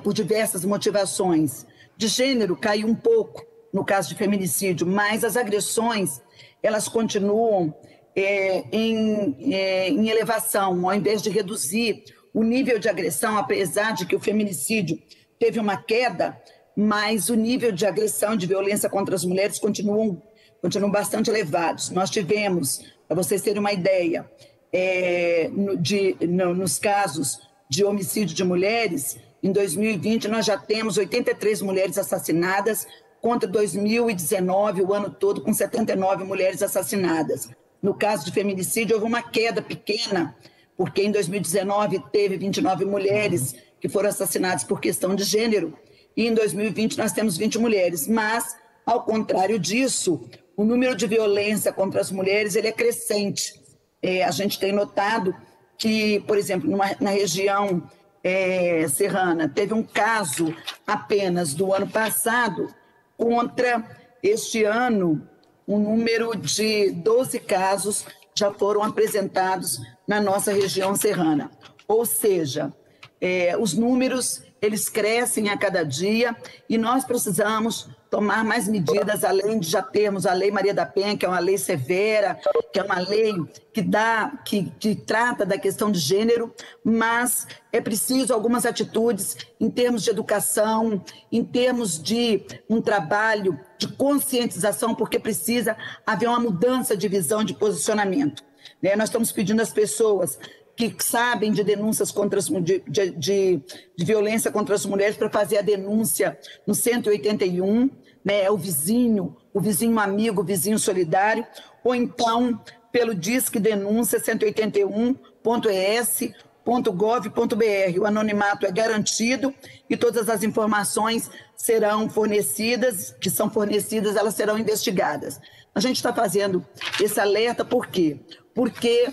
por diversas motivações. De gênero caiu um pouco no caso de feminicídio, mas as agressões, elas continuam em elevação, ao invés de reduzir o nível de agressão, apesar de que o feminicídio teve uma queda, mas o nível de agressão e de violência contra as mulheres continuam bastante elevados. Nós tivemos, para vocês terem uma ideia, nos casos de homicídio de mulheres, em 2020 nós já temos 83 mulheres assassinadas, contra 2019, o ano todo, com 79 mulheres assassinadas. No caso de feminicídio, houve uma queda pequena, porque em 2019 teve 29 mulheres que foram assassinadas por questão de gênero, e em 2020 nós temos 20 mulheres. Mas, ao contrário disso, o número de violência contra as mulheres ele é crescente. A gente tem notado que, por exemplo, na região serrana, teve um caso apenas do ano passado, contra este ano, um número de 12 casos já foram apresentados na nossa região serrana. Ou seja, os números eles crescem a cada dia e nós precisamos tomar mais medidas, além de já termos a Lei Maria da Penha, que é uma lei severa, que é uma lei que trata da questão de gênero, mas é preciso algumas atitudes em termos de educação, em termos de um trabalho de conscientização, porque precisa haver uma mudança de visão, de posicionamento. Nós estamos pedindo às pessoas que sabem de denúncias de violência contra as mulheres para fazer a denúncia no 181, o vizinho amigo, o vizinho solidário, ou então pelo Disque Denúncia 181.es.gov.br. O anonimato é garantido e todas as informações serão fornecidas, elas serão investigadas. A gente está fazendo esse alerta por quê? Porque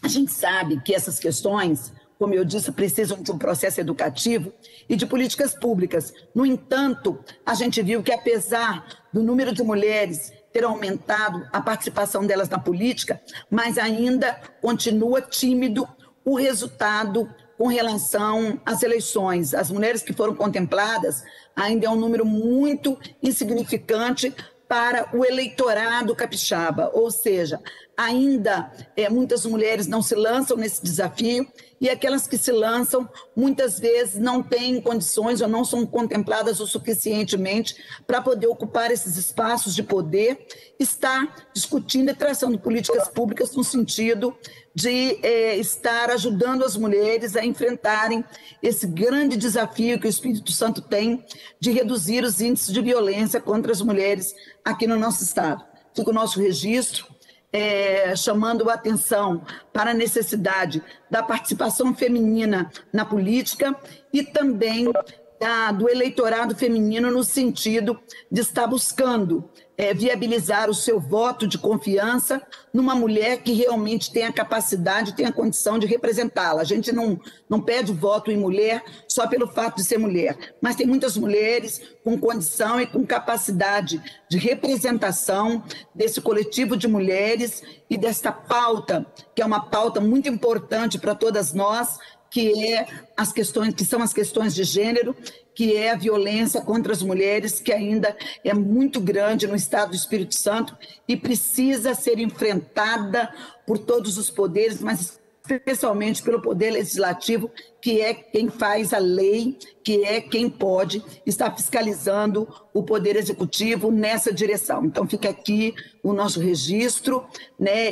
a gente sabe que essas questões, como eu disse, precisam de um processo educativo e de políticas públicas. No entanto, a gente viu que, apesar do número de mulheres ter aumentado a participação delas na política, mas ainda continua tímido o resultado com relação às eleições. As mulheres que foram contempladas ainda é um número muito insignificante para o eleitorado capixaba, ou seja, ainda muitas mulheres não se lançam nesse desafio e aquelas que se lançam muitas vezes não têm condições ou não são contempladas o suficientemente para poder ocupar esses espaços de poder, está discutindo e traçando políticas públicas no sentido de estar ajudando as mulheres a enfrentarem esse grande desafio que o Espírito Santo tem de reduzir os índices de violência contra as mulheres aqui no nosso estado. Fica o nosso registro, chamando a atenção para a necessidade da participação feminina na política e também do eleitorado feminino no sentido de estar buscando viabilizar o seu voto de confiança numa mulher que realmente tem a capacidade, tem a condição de representá-la. A gente não pede voto em mulher só pelo fato de ser mulher, mas tem muitas mulheres com condição e com capacidade de representação desse coletivo de mulheres e desta pauta, que é uma pauta muito importante para todas nós, que são as questões de gênero, que é a violência contra as mulheres, que ainda é muito grande no estado do Espírito Santo e precisa ser enfrentada por todos os poderes, mas especialmente pelo Poder Legislativo, que é quem faz a lei, que é quem pode estar fiscalizando o Poder Executivo nessa direção. Então, fica aqui o nosso registro,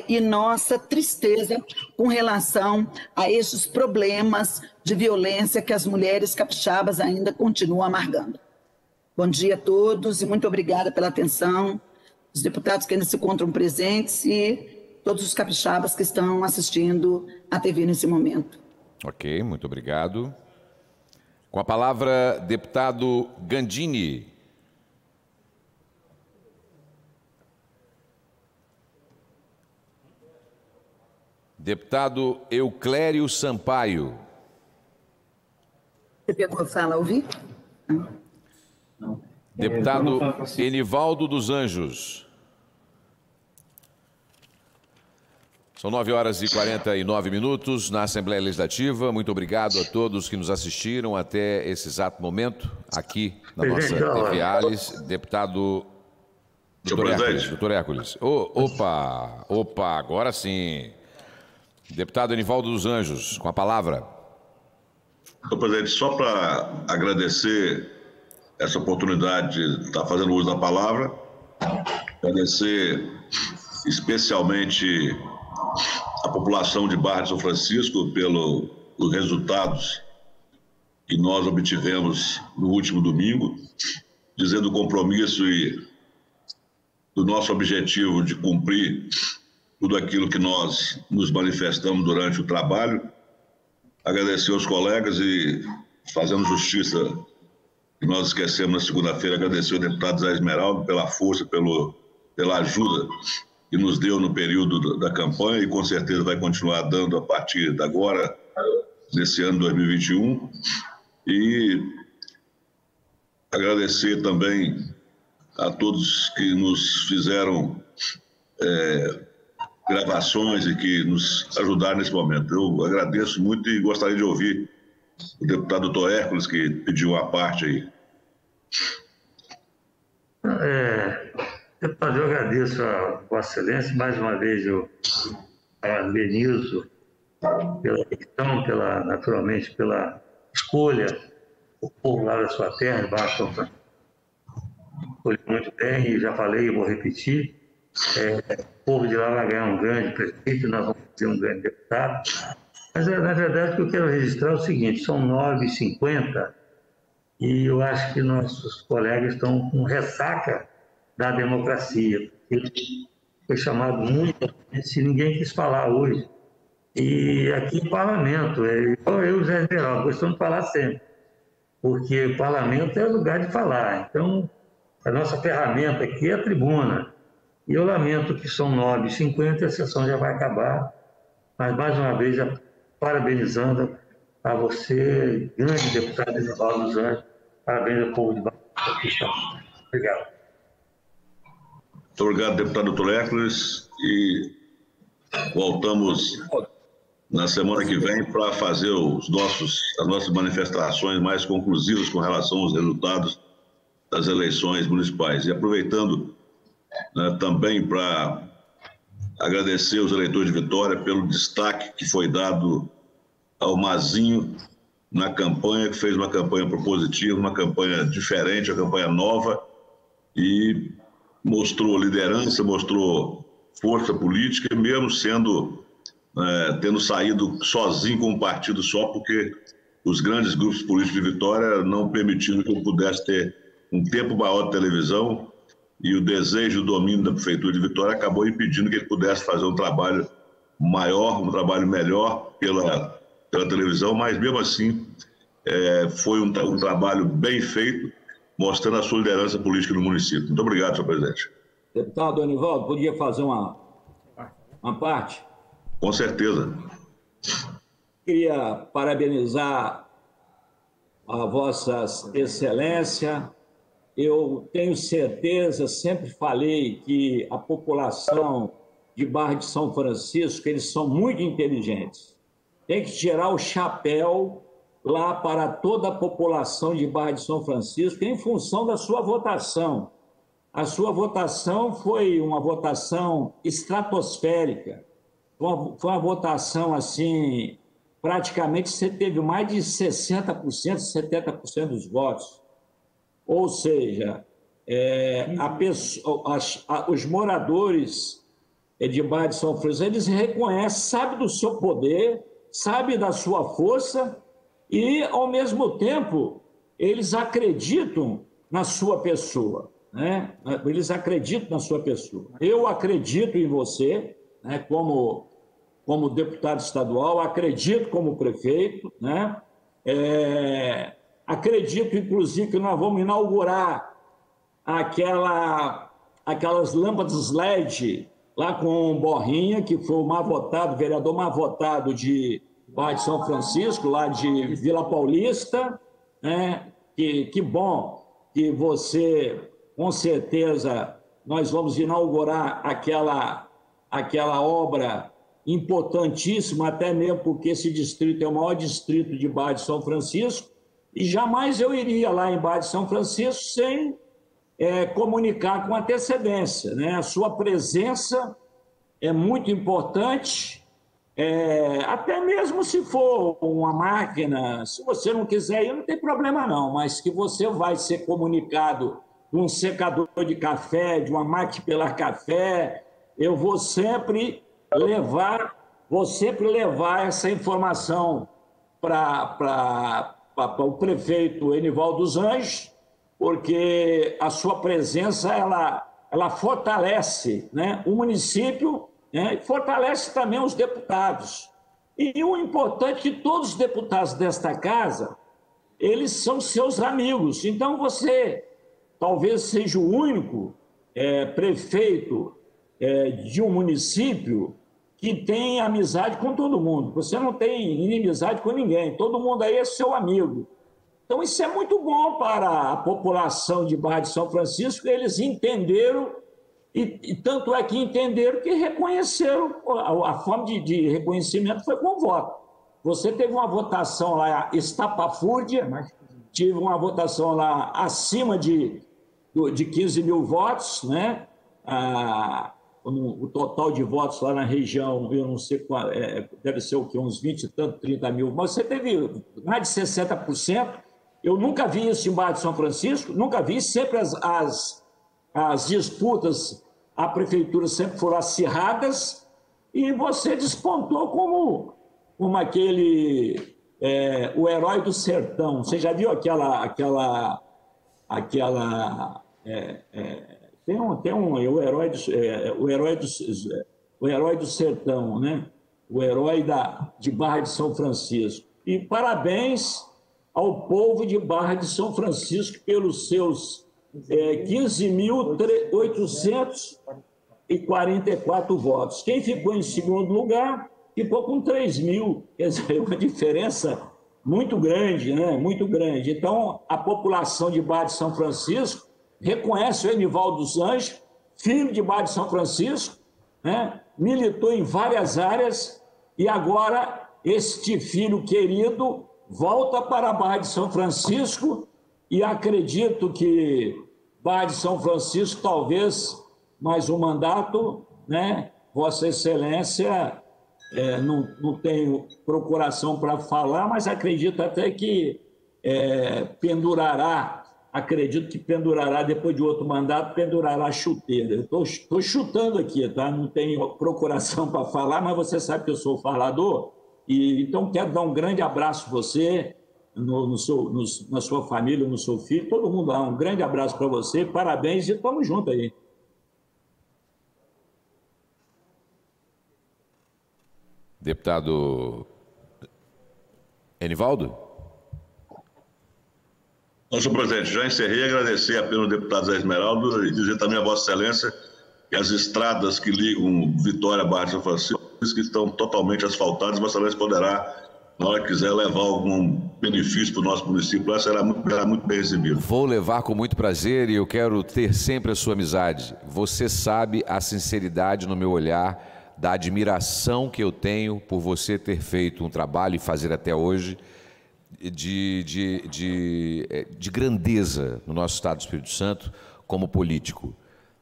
e nossa tristeza com relação a esses problemas de violência que as mulheres capixabas ainda continuam amargando. Bom dia a todos e muito obrigada pela atenção, os deputados que ainda se encontram presentes e todos os capixabas que estão assistindo a TV nesse momento. Ok, muito obrigado. Com a palavra, deputado Gandini. Deputado Euclério Sampaio. Você pegou a fala, ouvi? Não. Deputado Enivaldo dos Anjos. São 9h49 na Assembleia Legislativa. Muito obrigado a todos que nos assistiram até esse exato momento, aqui na nossa TV Alice. Deputado Doutor Hércules. Opa, agora sim. Deputado Enivaldo dos Anjos, com a palavra. Senhor presidente, só para agradecer essa oportunidade de estar fazendo uso da palavra, agradecer especialmente a população de Barra de São Francisco pelos resultados que nós obtivemos no último domingo, dizendo o compromisso e do nosso objetivo de cumprir tudo aquilo que nós nos manifestamos durante o trabalho. Agradecer aos colegas e, fazendo justiça, que nós esquecemos na segunda-feira, agradecer ao deputado Zé Esmeraldo pela força, pela ajuda que nos deu no período da campanha e com certeza vai continuar dando a partir de agora, nesse ano 2021. E agradecer também a todos que nos fizeram gravações e que nos ajudaram nesse momento. Eu agradeço muito e gostaria de ouvir o deputado Doutor Hércules, que pediu uma parte aí. Deputado, eu agradeço a Vossa Excelência. Mais uma vez eu parabenizo pela eleição, naturalmente pela escolha, o povo lá da sua terra, de Barra São Francisco. Escolheu muito bem, e já falei e vou repetir. O povo de lá vai ganhar um grande prefeito, nós vamos ter um grande deputado. Mas, na verdade, o que eu quero registrar é o seguinte: são 9h50 e eu acho que nossos colegas estão com ressaca da democracia. Foi chamado muito, se ninguém quis falar hoje. E aqui o parlamento, eu e o Zé Esmeraldo, gostamos de falar sempre, porque o parlamento é o lugar de falar. Então, a nossa ferramenta aqui é a tribuna. E eu lamento que são 9h50 e a sessão já vai acabar. Mas, mais uma vez, parabenizando a você, grande deputado Enivaldo dos Anjos. Parabéns ao povo de Barra. Obrigado. Muito obrigado, deputado Doutor Hércules. E voltamos na semana que vem para fazer as nossas manifestações mais conclusivas com relação aos resultados das eleições municipais. E aproveitando também para agradecer aos eleitores de Vitória pelo destaque que foi dado ao Mazinho na campanha, que fez uma campanha propositiva, uma campanha diferente, uma campanha nova, e mostrou liderança, mostrou força política, mesmo tendo saído sozinho com um partido só, porque os grandes grupos políticos de Vitória não permitiram que ele pudesse ter um tempo maior de televisão, e o desejo do domínio da Prefeitura de Vitória acabou impedindo que ele pudesse fazer um trabalho maior, um trabalho melhor pela televisão, mas mesmo assim foi um trabalho bem feito, mostrando a sua liderança política no município. Muito obrigado, senhor presidente. Deputado Enivaldo, podia fazer uma parte? Com certeza. Queria parabenizar a Vossa Excelência. Eu tenho certeza, sempre falei que a população de Barra de São Francisco, eles são muito inteligentes. Tem que tirar o chapéu lá para toda a população de Barra de São Francisco em função da sua votação. A sua votação foi uma votação estratosférica. Foi uma votação, assim, praticamente você teve mais de 60%, 70% dos votos. Ou seja, os moradores de Barra de São Francisco, eles reconhecem, sabem do seu poder, sabem da sua força e, ao mesmo tempo, eles acreditam na sua pessoa, né? Eles acreditam na sua pessoa. Eu acredito em você, né? Como deputado estadual, acredito como prefeito, né? Acredito, inclusive, que nós vamos inaugurar aquelas lâmpadas LED lá com o Borrinha, que foi o mais votado, o vereador mais votado de Barra de São Francisco, lá de Vila Paulista, né? Que bom que você, com certeza, nós vamos inaugurar aquela obra importantíssima, até mesmo porque esse distrito é o maior distrito de Barra de São Francisco, e jamais eu iria lá em Barra de São Francisco sem comunicar com antecedência, né? A sua presença é muito importante, até mesmo se for uma máquina, se você não quiser ir, não tem problema não, mas que você vai ser comunicado de um secador de café, de uma máquina de pelar café, eu vou sempre levar essa informação para o prefeito Enivaldo dos Anjos, porque a sua presença ela fortalece, né, o município, né, e fortalece também os deputados. E o importante é que todos os deputados desta casa, eles são seus amigos. Então você talvez seja o único prefeito de um município que tem amizade com todo mundo. Você não tem inimizade com ninguém, todo mundo aí é seu amigo. Então isso é muito bom para a população de Barra de São Francisco, eles entenderam, e tanto é que entenderam que reconheceram, a forma de reconhecimento foi com voto. Você teve uma votação lá estapafúrdia, tive uma votação lá acima de 15 mil votos, né? O total de votos lá na região, eu não sei qual, deve ser o quê? Uns 20 e tanto, 30 mil, mas você teve mais de 60%. Eu nunca vi isso em Barra de São Francisco, nunca vi, sempre as disputas à prefeitura sempre foram acirradas, e você despontou como aquele, o herói do sertão. Você já viu o herói do sertão, né? O herói de Barra de São Francisco. E parabéns ao povo de Barra de São Francisco pelos seus 15.844 votos. Quem ficou em segundo lugar ficou com 3 mil, quer dizer, uma diferença muito grande, né? Muito grande. Então, a população de Barra de São Francisco reconhece o Enivaldo dos Anjos, filho de Barra de São Francisco, né? Militou em várias áreas, e agora este filho querido volta para Barra de São Francisco, e acredito que Barra de São Francisco, talvez mais um mandato, né? Vossa Excelência, não tenho procuração para falar, mas acredito até que acredito que pendurará, depois de outro mandato, pendurará a chuteira. Eu estou chutando aqui, tá? Não tenho procuração para falar, mas você sabe que eu sou falador, e então quero dar um grande abraço a você, na sua família, no seu filho, todo mundo lá, um grande abraço para você, parabéns e estamos juntos aí. Deputado Enivaldo? Não, senhor presidente, já encerrei, agradecer apenas ao deputado Zé Esmeraldo e dizer também a Vossa Excelência que as estradas que ligam Vitória a Barra de São Francisco que estão totalmente asfaltadas, Vossa Excelência poderá, na hora que quiser, levar algum benefício para o nosso município, lá será muito bem recebido. Vou levar com muito prazer, e eu quero ter sempre a sua amizade. Você sabe a sinceridade no meu olhar, da admiração que eu tenho por você ter feito um trabalho e fazer até hoje de grandeza no nosso estado do Espírito Santo como político.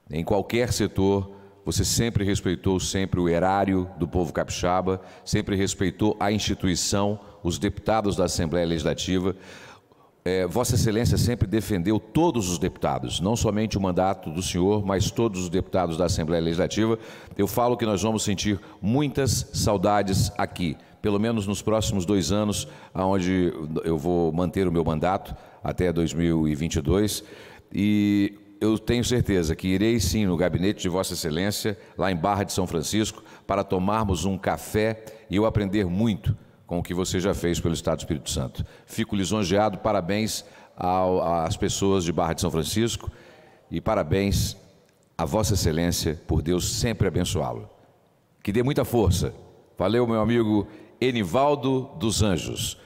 Em qualquer setor, você sempre respeitou o erário do povo capixaba, sempre respeitou a instituição, os deputados da Assembleia Legislativa. Vossa Excelência sempre defendeu todos os deputados, não somente o mandato do senhor, mas todos os deputados da Assembleia Legislativa. Eu falo que nós vamos sentir muitas saudades aqui, pelo menos nos próximos 2 anos, onde eu vou manter o meu mandato até 2022, e eu tenho certeza que irei sim no gabinete de Vossa Excelência, lá em Barra de São Francisco, para tomarmos um café e eu aprender muito com o que você já fez pelo Estado do Espírito Santo. Fico lisonjeado, parabéns às pessoas de Barra de São Francisco e parabéns a Vossa Excelência, por Deus sempre abençoá-lo. Que dê muita força. Valeu, meu amigo Enivaldo dos Anjos,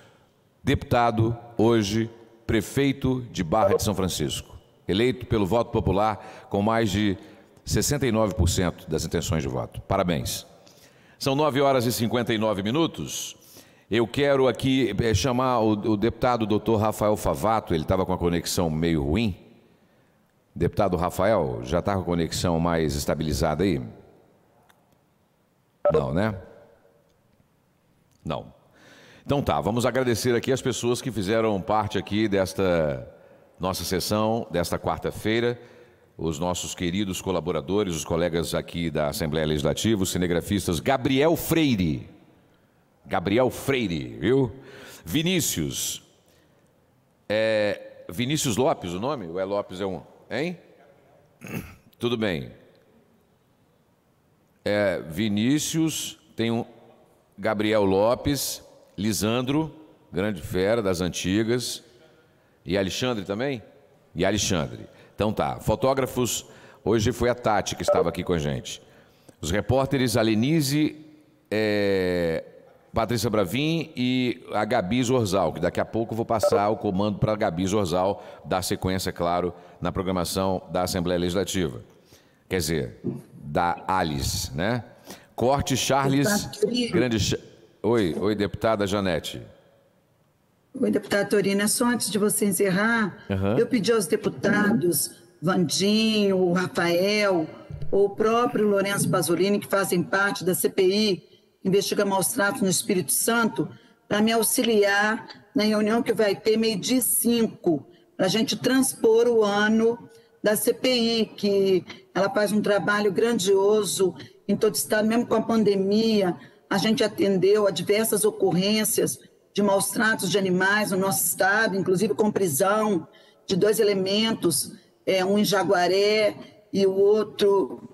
deputado, hoje prefeito de Barra de São Francisco, eleito pelo voto popular com mais de 69% das intenções de voto. Parabéns. São 9h59. Eu quero aqui chamar o deputado Dr. Rafael Favato, ele estava com a conexão meio ruim. Deputado Rafael, já está com a conexão mais estabilizada aí? Não, né? Não. Então tá, vamos agradecer aqui as pessoas que fizeram parte aqui desta nossa sessão, desta quarta-feira, os nossos queridos colaboradores, os colegas aqui da Assembleia Legislativa, os cinegrafistas Gabriel Freire, viu? Vinícius, Vinícius Lopes o nome? Ou é Lopes é um, hein? Tudo bem. Vinícius, tem um Gabriel Lopes, Lisandro, grande fera das antigas, e Alexandre também? E Alexandre. Então tá, fotógrafos, hoje foi a Tati que estava aqui com a gente. Os repórteres, a Lenise, Patrícia Bravin e a Gabi Zorzal, que daqui a pouco eu vou passar o comando para a Gabi Zorzal, dar sequência, claro, na programação da Assembleia Legislativa. Quer dizer, da Alice, né? Corte Charles, grande... Oi, deputada Janete. Oi, deputado Torino. É só antes de você encerrar, eu pedi aos deputados Vandinho, o Rafael, ou o próprio Lourenço Pasolini, que fazem parte da CPI, investiga maus tratos no Espírito Santo, para me auxiliar na reunião que vai ter 12h05, para a gente transpor o ano da CPI, que ela faz um trabalho grandioso em todo o estado, mesmo com a pandemia. A gente atendeu a diversas ocorrências de maus tratos de animais no nosso estado, inclusive com prisão de 2 elementos, um em Jaguaré e o outro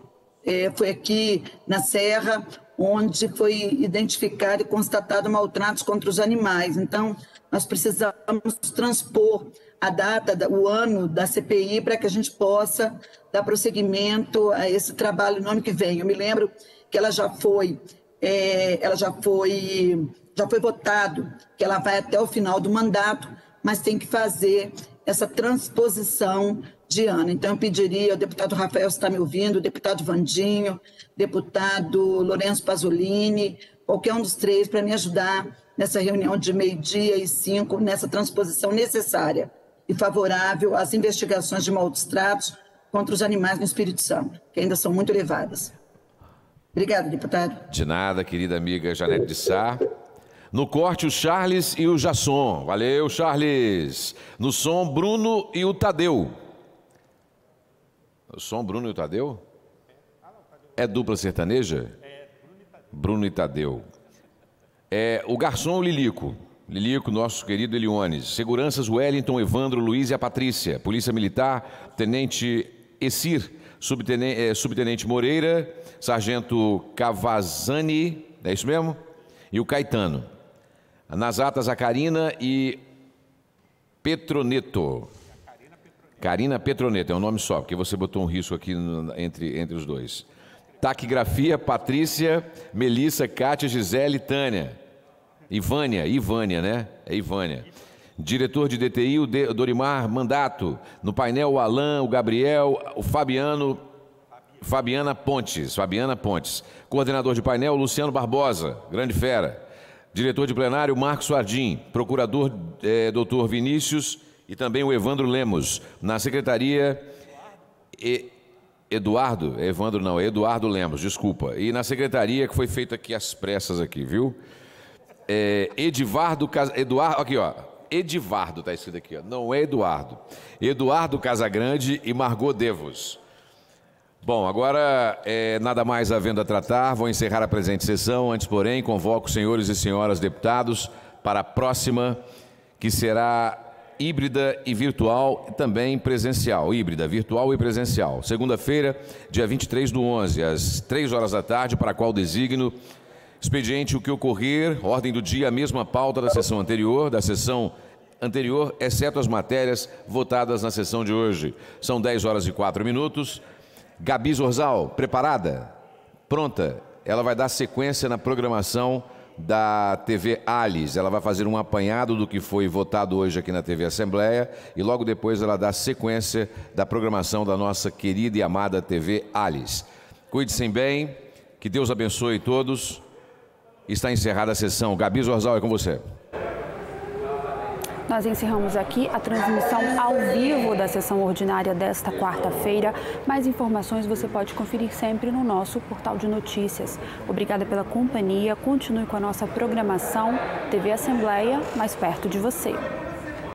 foi aqui na Serra, onde foi identificado e constatado maltratos contra os animais. Então, nós precisamos transpor a data, o ano da CPI, para que a gente possa dar prosseguimento a esse trabalho no ano que vem. Eu me lembro que ela já foi votado, que ela vai até o final do mandato, mas tem que fazer essa transposição de ano. Então, eu pediria ao deputado Rafael, se está me ouvindo, o deputado Vandinho, deputado Lourenço Pasolini, qualquer um dos três, para me ajudar nessa reunião de 12h05, nessa transposição necessária e favorável às investigações de maus tratos contra os animais no Espírito Santo, que ainda são muito elevadas. Obrigada, deputado. De nada, querida amiga Janete de Sá. No corte, o Charles e o Jasson. Valeu, Charles. No som, Bruno e o Tadeu. O som, Bruno e o Tadeu? É dupla sertaneja? Bruno e Tadeu. O garçom, o Lilico. Lilico, nosso querido Eliones. Seguranças, Wellington, Evandro, Luiz e a Patrícia. Polícia Militar, Tenente Essir. Subtenente Moreira, Sargento Cavazani, é isso mesmo? E o Caetano. Nas atas, a Karina e Petroneto. Karina Petroneto, é um nome só, porque você botou um risco aqui entre os dois. Taquigrafia, Patrícia, Melissa, Kátia, Gisele, Tânia. Ivânia, né? É Ivânia. Diretor de DTI, o Dorimar Mandato. No painel, o Alain, o Gabriel, o Fabiana Pontes. Coordenador de painel, Luciano Barbosa, grande fera. Diretor de plenário, Marcos Sardim. Procurador, doutor Vinícius e também o Evandro Lemos. Na secretaria, Eduardo Lemos, desculpa. E na secretaria, que foi feita aqui às pressas aqui, viu? Eduardo, aqui ó. Edivardo está escrito aqui, ó. Não é Eduardo. Eduardo Casagrande e Margot Devos. Bom, agora, nada mais havendo a tratar, vou encerrar a presente sessão. Antes, porém, convoco os senhores e senhoras deputados para a próxima, que será híbrida e virtual, e também presencial. Híbrida, virtual e presencial. Segunda-feira, dia 23/11, às 3 horas da tarde, para a qual designo expediente o que ocorrer, ordem do dia, a mesma pauta da sessão anterior, exceto as matérias votadas na sessão de hoje. São 10h04. Gabi Zorzal, preparada? Pronta. Ela vai dar sequência na programação da TV Alice. Ela vai fazer um apanhado do que foi votado hoje aqui na TV Assembleia e logo depois ela dá sequência da programação da nossa querida e amada TV Alice. Cuide-se bem, que Deus abençoe todos. Está encerrada a sessão. Gabi Zorzal, é com você. Nós encerramos aqui a transmissão ao vivo da sessão ordinária desta quarta-feira. Mais informações você pode conferir sempre no nosso portal de notícias. Obrigada pela companhia. Continue com a nossa programação TV Assembleia, mais perto de você.